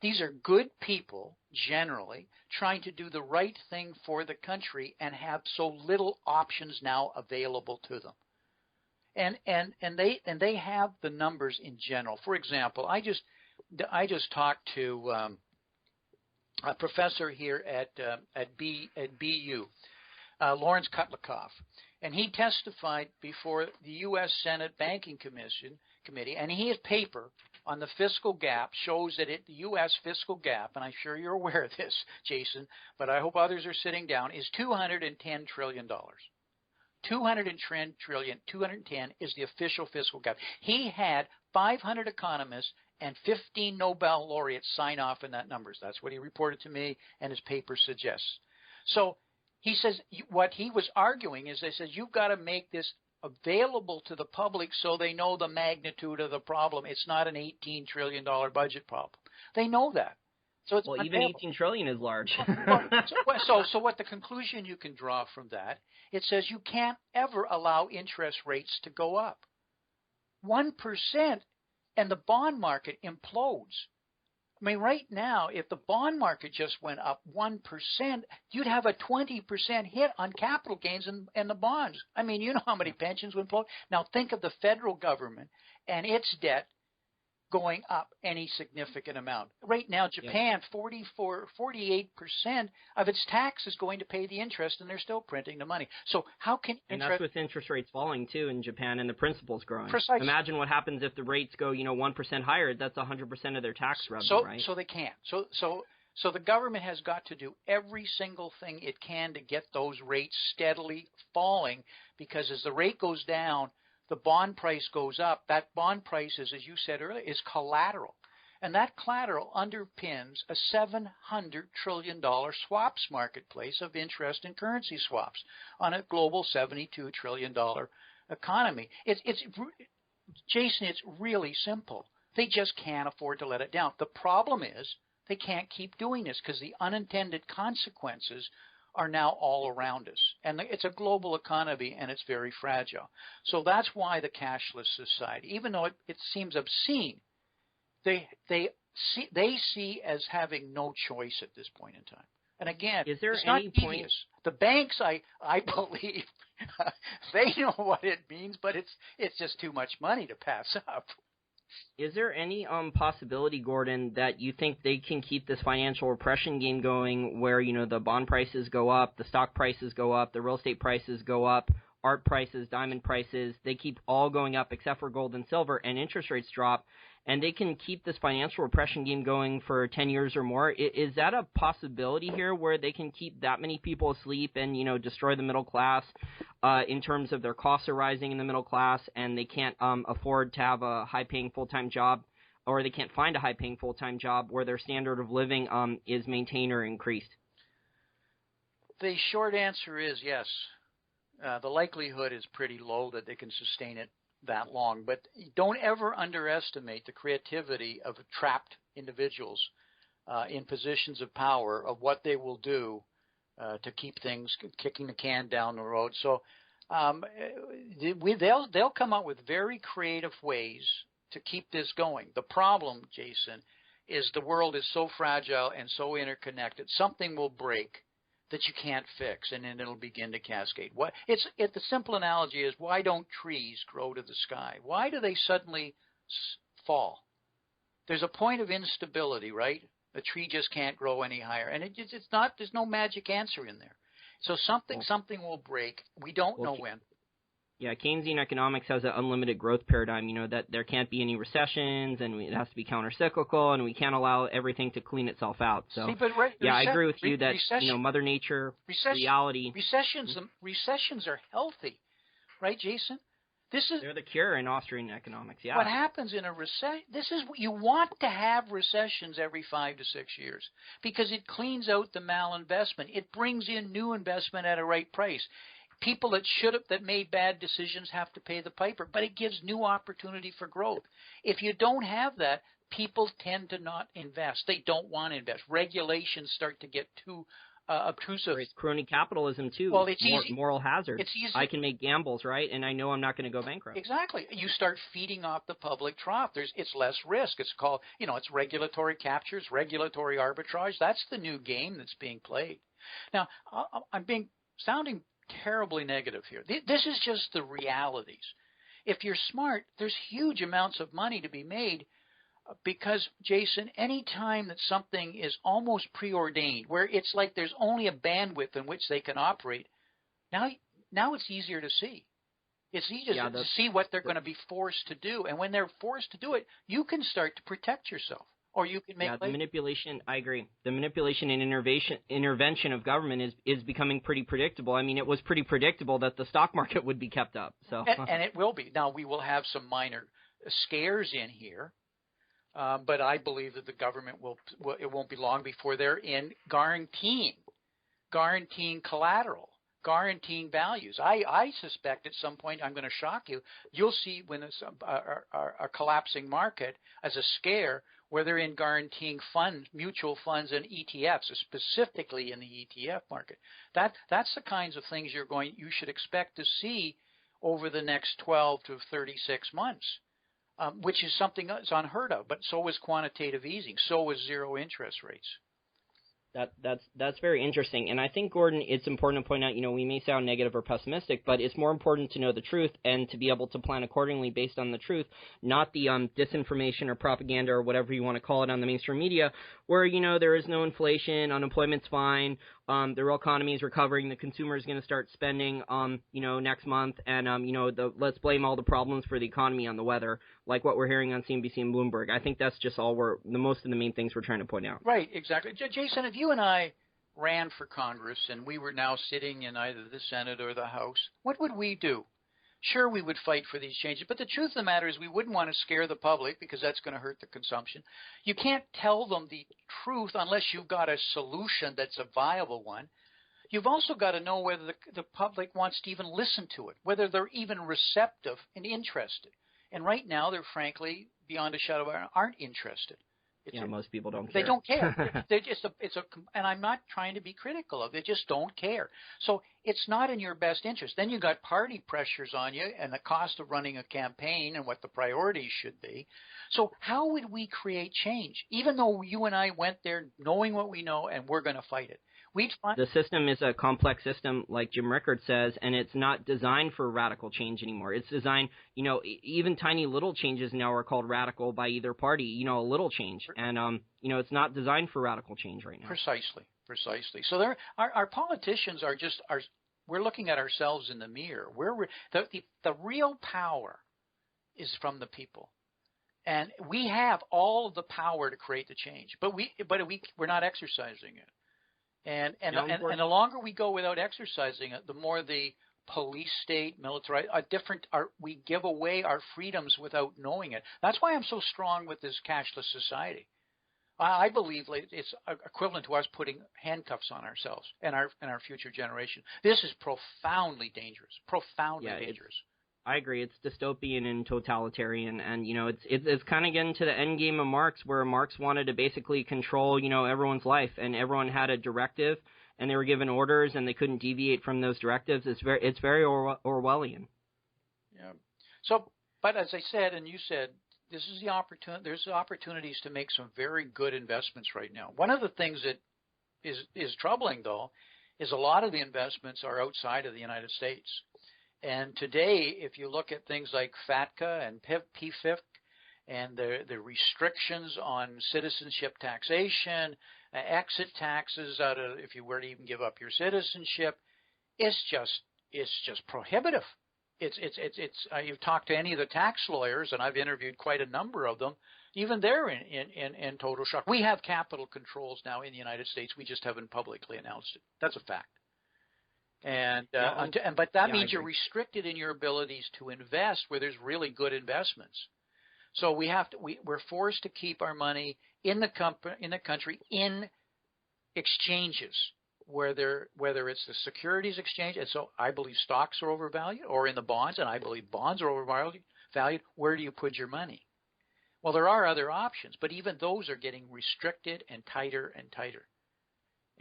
These are good people, generally, trying to do the right thing for the country and have so little options now available to them. And they have the numbers in general. For example, I just talked to a professor here at BU, Lawrence Kutlikoff, and he testified before the U.S. Senate Banking Committee, and his paper on the fiscal gap shows that the U.S. fiscal gap, and I'm sure you're aware of this, Jason, but I hope others are sitting down, is $210 trillion. 210 is the official fiscal gap. He had 500 economists and 15 Nobel laureates sign off in that numbers. That's what he reported to me, and his paper suggests. So he says what he was arguing is they said you've got to make this available to the public so they know the magnitude of the problem. It's not an $18 trillion budget problem. They know that. So it's even $18 trillion is large. So what the conclusion you can draw from that, it says you can't ever allow interest rates to go up. 1% and the bond market implodes. I mean, right now, if the bond market just went up 1%, you'd have a 20% hit on capital gains and the bonds. I mean, you know how many pensions would implode. Now think of the federal government and its debt going up any significant amount. Right now, Japan, 48% of its tax is going to pay the interest, and they're still printing the money. So how can interest... And that's with interest rates falling, too, in Japan, and the principal's growing. Precisely. Imagine what happens if the rates go, 1% higher. That's 100% of their tax revenue, right? So they can't. So the government has got to do every single thing it can to get those rates steadily falling, because as the rate goes down, the bond price goes up. That bond price is, as you said earlier, is collateral. And that collateral underpins a $700 trillion swaps marketplace of interest and currency swaps on a global $72 trillion economy. Jason, it's really simple. They just can't afford to let it down. The problem is they can't keep doing this because the unintended consequences are now all around us. And it's a global economy, and it's very fragile. So that's why the cashless society, even though it seems obscene, they see as having no choice at this point in time. And again, is there it's any not point? devious. The banks, I believe, they know what it means, but it's just too much money to pass up. Is there any possibility, Gordon, that you think they can keep this financial repression game going where, the bond prices go up, the stock prices go up, the real estate prices go up, art prices, diamond prices, they keep all going up except for gold and silver, and interest rates drop, and they can keep this financial repression game going for 10 years or more? Is that a possibility here where they can keep that many people asleep and, destroy the middle class in terms of their costs are rising in the middle class, and they can't afford to have a high-paying full-time job, or they can't find a high-paying full-time job where their standard of living is maintained or increased? The short answer is yes. The likelihood is pretty low that they can sustain it that long. But don't ever underestimate the creativity of trapped individuals in positions of power, of what they will do to keep things kicking the can down the road. So they'll come up with very creative ways to keep this going. The problem, Jason, is the world is so fragile and so interconnected. Something will break that you can't fix, and then it'll begin to cascade. The simple analogy is, why don't trees grow to the sky? Why do they suddenly fall? There's a point of instability, right? A tree just can't grow any higher, and it's not. There's no magic answer in there. So something will break. We don't know when. Yeah, Keynesian economics has an unlimited growth paradigm, that there can't be any recessions, and it has to be counter-cyclical, and we can't allow everything to clean itself out. So, I agree with you that, Mother Nature, reality. Recessions are healthy, right, Jason? They're the cure in Austrian economics, yeah. What happens in a recession, you want to have recessions every 5 to 6 years because it cleans out the malinvestment. It brings in new investment at a right price. People that made bad decisions have to pay the piper, but it gives new opportunity for growth. If you don't have that, people tend to not invest. They don't want to invest. Regulations start to get too obtrusive. It's crony capitalism too. Well, it's easy. Moral hazard. It's easy. I can make gambles, right? And I know I'm not going to go bankrupt. Exactly. You start feeding off the public trough. It's less risk. It's called, it's regulatory captures, regulatory arbitrage. That's the new game that's being played. Now, I'm sounding terribly negative here. This is just the realities. If you're smart, there's huge amounts of money to be made because, Jason, any time that something is almost preordained, where it's like there's only a bandwidth in which they can operate, now it's easier to see. It's easier to see what they're going to be forced to do. And when they're forced to do it, you can start to protect yourself. Or you can make the manipulation. I agree. The manipulation and intervention of government is becoming pretty predictable. I mean, it was pretty predictable that the stock market would be kept up. So and it will be. Now we will have some minor scares in here, but I believe that the government it won't be long before they're in guaranteeing collateral, guaranteeing values. I suspect at some point, I'm going to shock you, you'll see when it's a collapsing market as a scare, where they're in guaranteeing funds, mutual funds and ETFs, specifically in the ETF market. That's the kinds of things you should expect to see over the next 12 to 36 months, which is something that's unheard of. But so is quantitative easing. So is zero interest rates. That's very interesting. And I think, Gordon, it's important to point out, we may sound negative or pessimistic, but it's more important to know the truth and to be able to plan accordingly based on the truth, not the disinformation or propaganda or whatever you want to call it on the mainstream media, where, there is no inflation, unemployment's fine, the real economy is recovering, the consumer is going to start spending, next month, and, let's blame all the problems for the economy on the weather, like what we're hearing on CNBC and Bloomberg. I think that's just most of the main things we're trying to point out. Right, exactly. Jason, if you and I ran for Congress and we were now sitting in either the Senate or the House, what would we do? Sure, we would fight for these changes, but the truth of the matter is we wouldn't want to scare the public because that's going to hurt the consumption. You can't tell them the truth unless you've got a solution that's a viable one. You've also got to know whether the public wants to even listen to it, whether they're even receptive and interested. And right now, they're frankly, beyond a shadow of a doubt, aren't interested. Most people don't care. They don't care. And I'm not trying to be critical of it. They just don't care. So it's not in your best interest. Then you got party pressures on you and the cost of running a campaign and what the priorities should be. So how would we create change? Even though you and I went there knowing what we know and we're going to fight it. The system is a complex system, like Jim Rickard says, and it's not designed for radical change anymore. It's designed, even tiny little changes now are called radical by either party, a little change. And, it's not designed for radical change right now. Precisely. So our politicians we're looking at ourselves in the mirror. The real power is from the people. And we have all of the power to create the change, but we're not exercising it. And the longer we go without exercising it, the more the police state, military, we give away our freedoms without knowing it. That's why I'm so strong with this cashless society. I believe it's equivalent to us putting handcuffs on ourselves and our future generation. This is profoundly dangerous. Dangerous. I agree. It's dystopian and totalitarian, and it's kind of getting to the end game of Marx, where Marx wanted to basically control everyone's life, and everyone had a directive, and they were given orders, and they couldn't deviate from those directives. It's very Orwellian. Yeah. So, but as I said, and you said, this is the opportunity. There's opportunities to make some very good investments right now. One of the things that is troubling, though, is a lot of the investments are outside of the United States. And today, if you look at things like FATCA and PFIC and the restrictions on citizenship taxation, exit taxes if you were to even give up your citizenship, it's just prohibitive. You've talked to any of the tax lawyers, and I've interviewed quite a number of them. Even they're in total shock. We have capital controls now in the United States. We just haven't publicly announced it. That's a fact. But that means you're restricted in your abilities to invest where there's really good investments. So we're forced to keep our money in the country in exchanges, whether it's the securities exchange, and so I believe stocks are overvalued, or in the bonds, and I believe bonds are overvalued. Where do you put your money? Well, there are other options, but even those are getting restricted and tighter and tighter.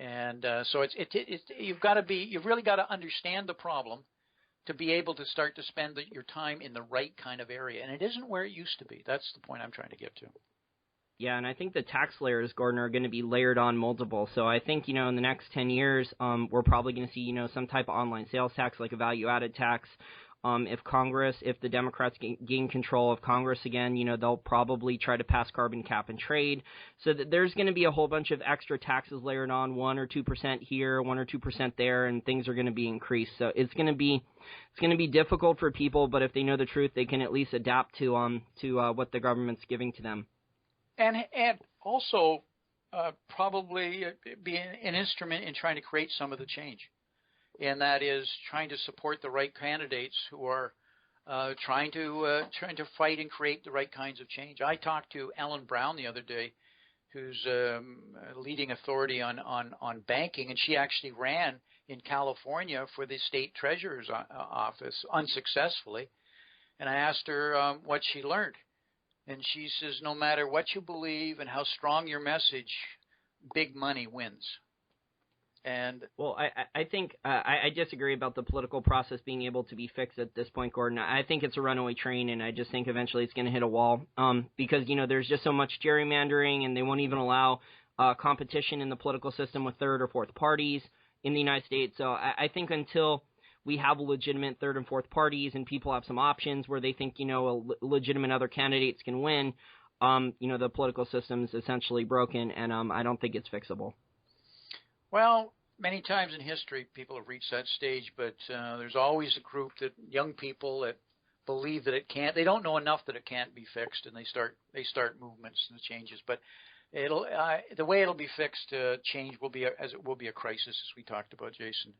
And so you've really got to understand the problem to be able to start to spend your time in the right kind of area. And it isn't where it used to be. That's the point I'm trying to get to. Yeah, and I think the tax layers, Gordon, are going to be layered on multiple. So I think, in the next 10 years, we're probably going to see, some type of online sales tax, like a value-added tax. If the Democrats gain control of Congress again, they'll probably try to pass carbon cap and trade. So that there's going to be a whole bunch of extra taxes layered on, 1 or 2% here, 1 or 2% there, and things are going to be increased. So it's going to be difficult for people, but if they know the truth, they can at least adapt to what the government's giving to them. And also probably be an instrument in trying to create some of the change. And that is trying to support the right candidates who are trying to fight and create the right kinds of change. I talked to Ellen Brown the other day, who's a leading authority on banking, and she actually ran in California for the state treasurer's office unsuccessfully. And I asked her what she learned, and she says, no matter what you believe and how strong your message, big money wins. And well, I think I disagree about the political process being able to be fixed at this point, Gordon. I think it's a runaway train, and I just think eventually it's going to hit a wall because, there's just so much gerrymandering, and they won't even allow competition in the political system with third or fourth parties in the United States. So I think until we have legitimate third and fourth parties and people have some options where they think, legitimate other candidates can win, the political system is essentially broken, and I don't think it's fixable. Well, many times in history, people have reached that stage, but there's always a group young people that believe that it can't. They don't know enough that it can't be fixed, and they start movements and changes. But the way it'll be fixed, change will be a crisis, as we talked about, Jason.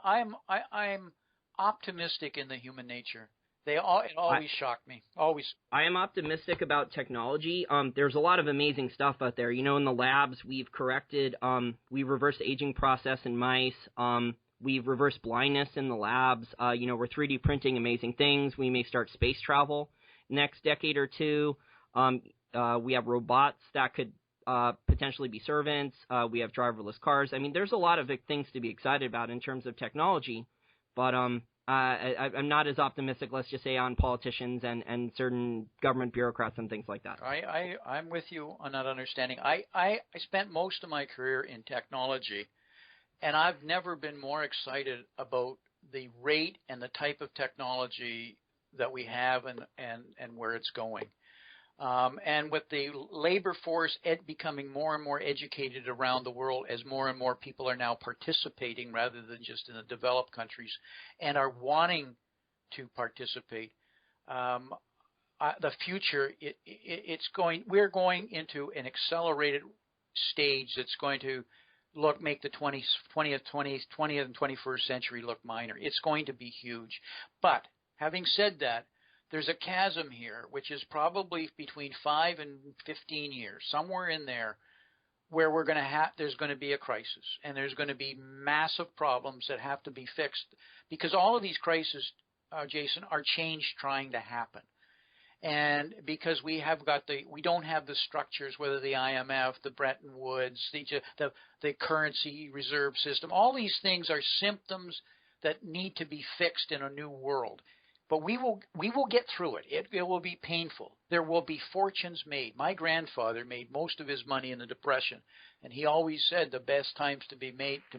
I'm optimistic in the human nature. It always shocked me. Always. I am optimistic about technology. There's a lot of amazing stuff out there. In the labs, we've reversed the aging process in mice. We've reversed blindness in the labs. We're 3D printing amazing things. We may start space travel next decade or two. We have robots that could potentially be servants. We have driverless cars. I mean, there's a lot of things to be excited about in terms of technology, but I'm not as optimistic, let's just say, on politicians and certain government bureaucrats and things like that. I'm with you on that understanding. I spent most of my career in technology, and I've never been more excited about the rate and the type of technology that we have and where it's going. And with the labor force becoming more and more educated around the world as more and more people are now participating rather than just in the developed countries and are wanting to participate, the future, we're going into an accelerated stage that's going to make the 20th and 21st century look minor. It's going to be huge. But having said that, there's a chasm here, which is probably between 5 and 15 years, somewhere in there, where there's going to be a crisis, and there's going to be massive problems that have to be fixed, because all of these crises, Jason, are change trying to happen. And because we don't have the structures, whether the IMF, the Bretton Woods, the currency reserve system, all these things are symptoms that need to be fixed in a new world. But we will get through it. It will be painful. There will be fortunes made. My grandfather made most of his money in the Depression, and he always said the best times to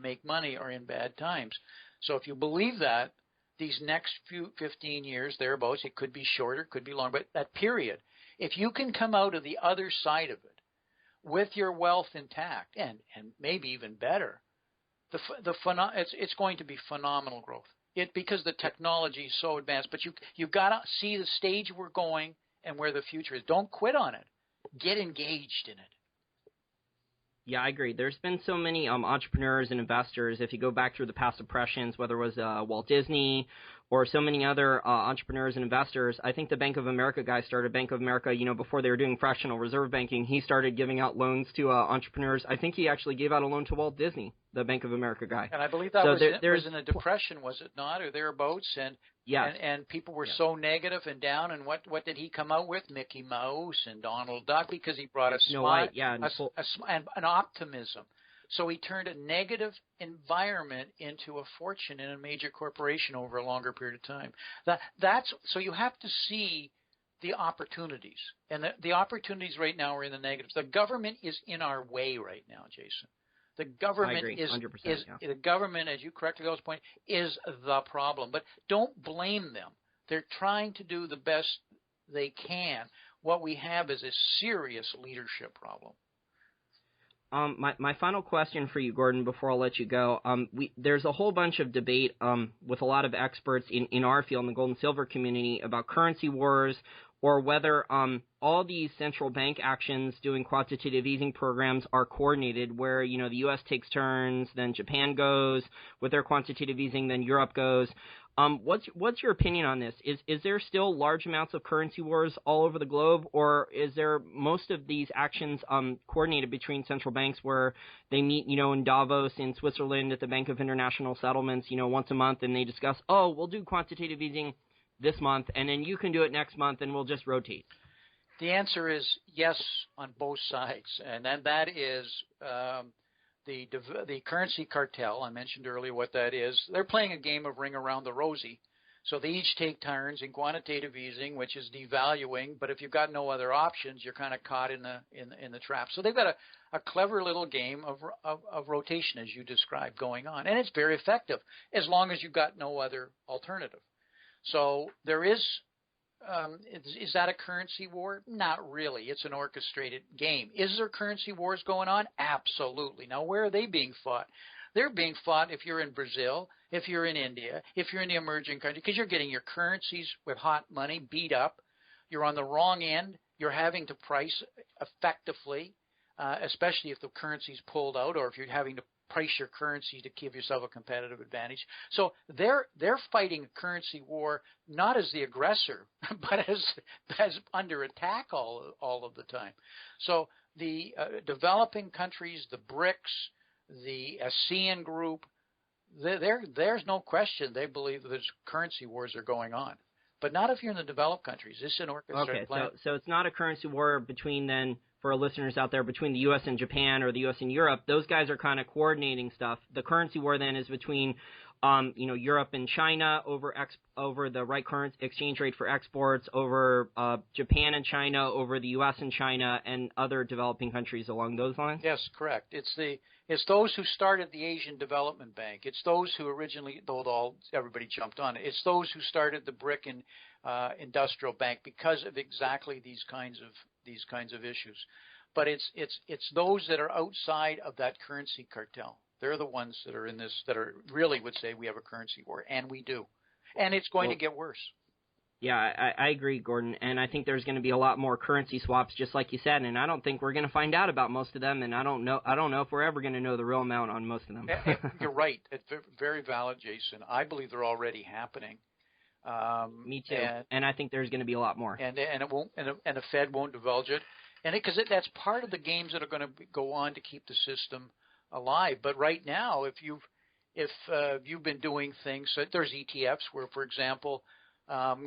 make money are in bad times. So if you believe that, these next 15 years, thereabouts, it could be shorter, could be longer, but that period, if you can come out of the other side of it with your wealth intact, and maybe even better, it's going to be phenomenal growth. Because the technology is so advanced, but you've got to see the stage we're going and where the future is. Don't quit on it. Get engaged in it. Yeah, I agree. There's been so many entrepreneurs and investors. If you go back through the past depressions, whether it was Walt Disney or so many other entrepreneurs and investors, I think the Bank of America guy started Bank of America, before they were doing fractional reserve banking. He started giving out loans to entrepreneurs. I think he actually gave out a loan to Walt Disney, the Bank of America guy. And I believe that was in the Depression, was it not, or thereabouts? And yes. And people were so negative and down. And what did he come out with? Mickey Mouse and Donald Duck, because he brought a smile, and an optimism. So he turned a negative environment into a fortune in a major corporation over a longer period of time. So you have to see the opportunities, and the opportunities right now are in the negatives. The government is in our way right now, Jason. The government the government, as you correctly point, is the problem. But don't blame them. They're trying to do the best they can. What we have is a serious leadership problem. My final question for you, Gordon, before I'll let you go, there's a whole bunch of debate with a lot of experts in our field, in the gold and silver community, about currency wars, or whether all these central bank actions doing quantitative easing programs are coordinated, where, the U.S. takes turns, then Japan goes with their quantitative easing, then Europe goes. What's your opinion on this? Is there still large amounts of currency wars all over the globe, or is there most of these actions coordinated between central banks, where they meet, in Davos in Switzerland at the Bank of International Settlements, once a month, and they discuss, we'll do quantitative easing this month, and then you can do it next month, and we'll just rotate? The answer is yes on both sides, and that is the currency cartel. I mentioned earlier what that is. They're playing a game of ring around the rosy. So they each take turns in quantitative easing, which is devaluing. But if you've got no other options, you're kind of caught in the trap. So they've got a clever little game of rotation, as you described, going on, and it's very effective as long as you've got no other alternative. So there is that a currency war? Not really. It's an orchestrated game. Is there currency wars going on? Absolutely. Now, where are they being fought? They're being fought if you're in Brazil, if you're in India, if you're in the emerging countries, because you're getting your currencies with hot money beat up. You're on the wrong end. You're having to price effectively, especially if the currency's pulled out, or if you're having to price your currency to give yourself a competitive advantage. So they're fighting a currency war not as the aggressor, but as under attack all of the time. So the developing countries, the BRICS, the ASEAN group, there's no question they believe that currency wars are going on. but not if you're in the developed countries. This is an orchestrated plan. So it's not a currency war between then, for our listeners out there, between the U.S. and Japan or the U.S. and Europe. Those guys are kind of coordinating stuff. The currency war then is between Europe and China over the right currency exchange rate for exports, over Japan and China, over the U.S. and China, and other developing countries along those lines? Yes, correct. It's those who started the Asian Development Bank. It's those who originally, though everybody jumped on it. It's those who started the Brick and Industrial Bank because of exactly these kinds of issues. But it's those that are outside of that currency cartel. They're the ones that are in this, that are really would say we have a currency war, and we do. And it's going to get worse. Yeah, I agree, Gordon, and I think there's going to be a lot more currency swaps, just like you said, and I don't think we're going to find out about most of them, and I don't know if we're ever going to know the real amount on most of them. You're right. It's very valid, Jason. I believe they're already happening. Me too. And I think there's going to be a lot more. And it won't, and the Fed won't divulge it, and because that's part of the games that are going to go on to keep the system alive. But right now, if you've been doing things, so there's ETFs where, for example,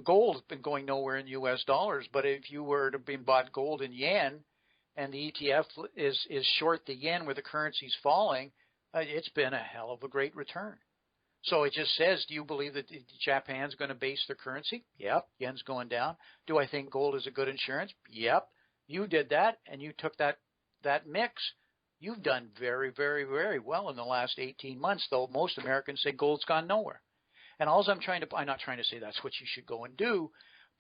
gold's been going nowhere in U.S. dollars, but if you were to be bought gold in yen, and the ETF is short the yen where the currency's falling, it's been a hell of a great return. So it just says, do you believe that Japan's going to base their currency? Yep. Yen's going down. Do I think gold is a good insurance? Yep. You did that, and you took that mix. You've done very, very, very well in the last 18 months, though most Americans say gold's gone nowhere. And I'm not trying to say that's what you should go and do,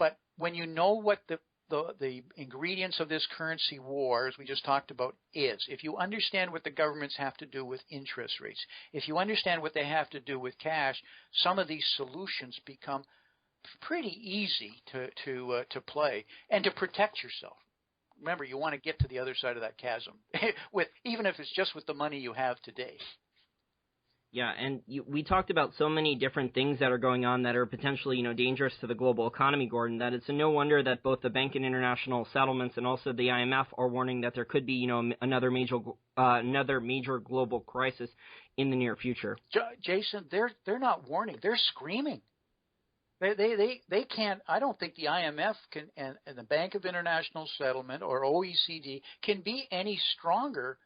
but when you know what the ingredients of this currency war, as we just talked about, is, if you understand what the governments have to do with interest rates, if you understand what they have to do with cash, some of these solutions become pretty easy to play and to protect yourself. Remember, you want to get to the other side of that chasm, even if it's just with the money you have today. Yeah, and we talked about so many different things that are going on that are potentially, dangerous to the global economy, Gordon, that it's no wonder that both the Bank and International Settlements and also the IMF are warning that there could be, another major global crisis in the near future. Jason, they're not warning; they're screaming. They can't. I don't think the IMF can and the Bank of International Settlement or OECD can be any stronger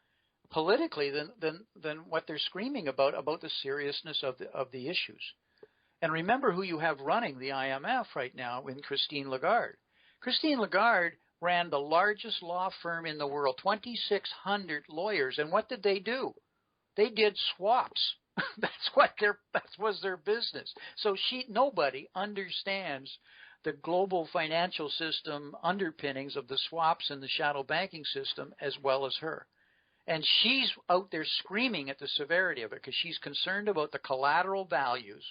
politically than what they're screaming about the seriousness of the issues. And remember who you have running the IMF right now in Christine Lagarde. Christine Lagarde ran the largest law firm in the world, 2,600 lawyers, and what did they do? They did swaps. That was their business. So nobody understands the global financial system underpinnings of the swaps and the shadow banking system as well as her. And she's out there screaming at the severity of it because she's concerned about the collateral values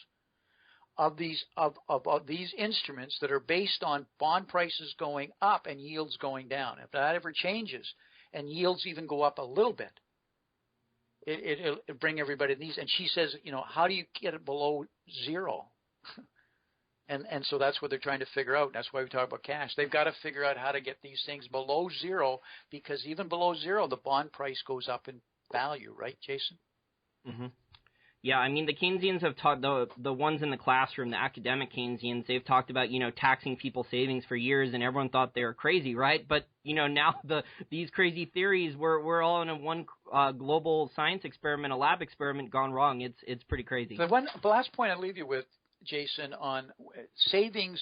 of these instruments that are based on bond prices going up and yields going down. If that ever changes and yields even go up a little bit, it'll bring everybody to these. And she says, how do you get it below zero? And so that's what they're trying to figure out. That's why we talk about cash. They've got to figure out how to get these things below zero, because even below zero, the bond price goes up in value, right, Jason? Mm-hmm. Yeah, I mean, the Keynesians have talked, the ones in the classroom, the academic Keynesians, they've talked about, taxing people's savings for years, and everyone thought they were crazy, right? But, now these crazy theories, we're all in one global science experiment, a lab experiment gone wrong. It's pretty crazy. The last point I'll leave you with, Jason, on savings.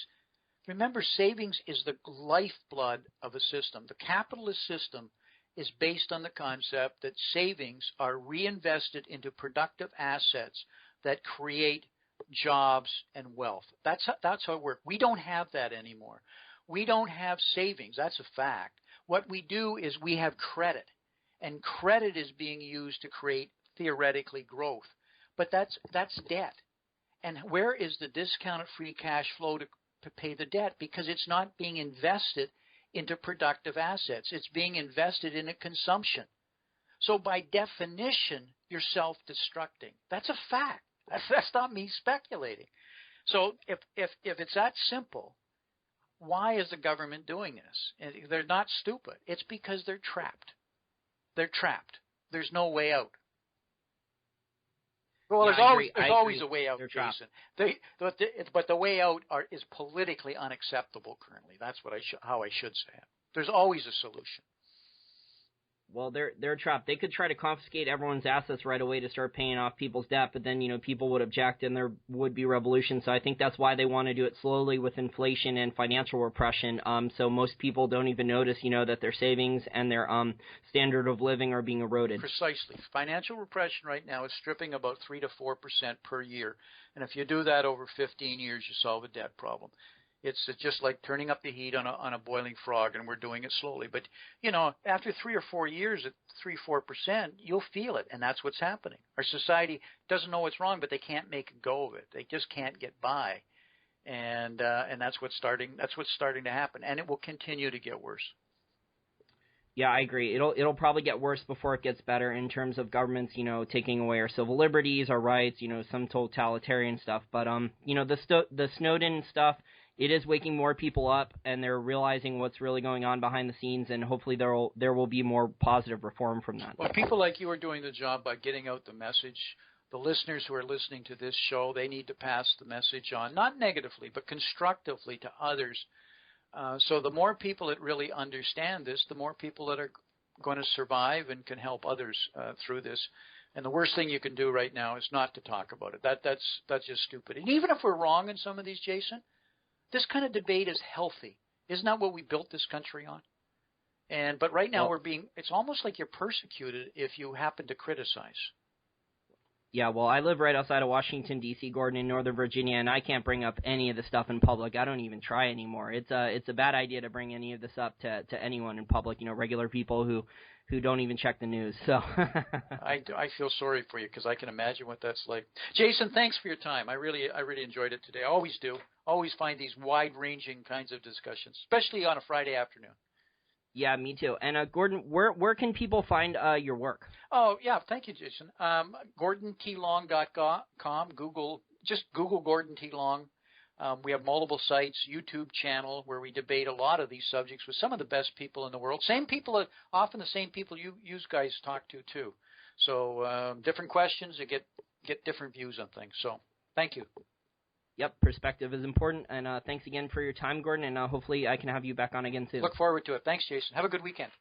Remember, savings is the lifeblood of a system. The capitalist system is based on the concept that savings are reinvested into productive assets that create jobs and wealth. That's how it works. We don't have that anymore. We don't have savings. That's a fact. What we do is we have credit, and credit is being used to create theoretically growth. But that's debt. And where is the discounted free cash flow to pay the debt? Because it's not being invested into productive assets. It's being invested in a consumption. So by definition, you're self-destructing. That's a fact. That's not me speculating. So if it's that simple, why is the government doing this? And they're not stupid. It's because they're trapped. They're trapped. There's no way out. Well, Yeah, there's always a way out, They're trapped. Jason. But the way out is politically unacceptable currently. That's how I should say it. There's always a solution. Well, they're trapped. They could try to confiscate everyone's assets right away to start paying off people's debt, but then, people would object and there would be revolution. So I think that's why they want to do it slowly with inflation and financial repression. So most people don't even notice, that their savings and their standard of living are being eroded. Precisely. Financial repression right now is stripping about 3 to 4% per year. And if you do that over 15 years, you solve a debt problem. It's just like turning up the heat on a boiling frog, and we're doing it slowly. But, after 3 or 4 years at 3-4%, you'll feel it, and that's what's happening. Our society doesn't know what's wrong, but they can't make a go of it. They just can't get by, and that's what's starting to happen, and it will continue to get worse. Yeah, I agree. It'll probably get worse before it gets better in terms of governments, taking away our civil liberties, our rights, some totalitarian stuff. But the Snowden stuff, it is waking more people up, and they're realizing what's really going on behind the scenes, and hopefully there will be more positive reform from that. Well, people like you are doing the job by getting out the message. The listeners who are listening to this show, they need to pass the message on, not negatively, but constructively to others. So the more people that really understand this, the more people that are going to survive and can help others through this. And the worst thing you can do right now is not to talk about it. That's just stupid. And even if we're wrong in some of these, Jason, this kind of debate is healthy. Isn't that what we built this country on? But right now it's almost like you're persecuted if you happen to criticize. Yeah, well, I live right outside of Washington, D.C., Gordon, in Northern Virginia, and I can't bring up any of the stuff in public. I don't even try anymore. It's a bad idea to bring any of this up to anyone in public, regular people who don't even check the news. So I feel sorry for you because I can imagine what that's like. Jason, thanks for your time. I really enjoyed it today. I always do. Always find these wide-ranging kinds of discussions, especially on a Friday afternoon. Yeah, me too. And Gordon, where can people find your work? Oh, yeah, thank you, Jason. GordonTLong.com. Just Google Gordon T. Long. We have multiple sites, YouTube channel where we debate a lot of these subjects with some of the best people in the world. Often the same people you guys talk to too. So different questions, you get different views on things. So thank you. Yep, perspective is important, and thanks again for your time, Gordon, and hopefully I can have you back on again soon. Look forward to it. Thanks, Jason. Have a good weekend.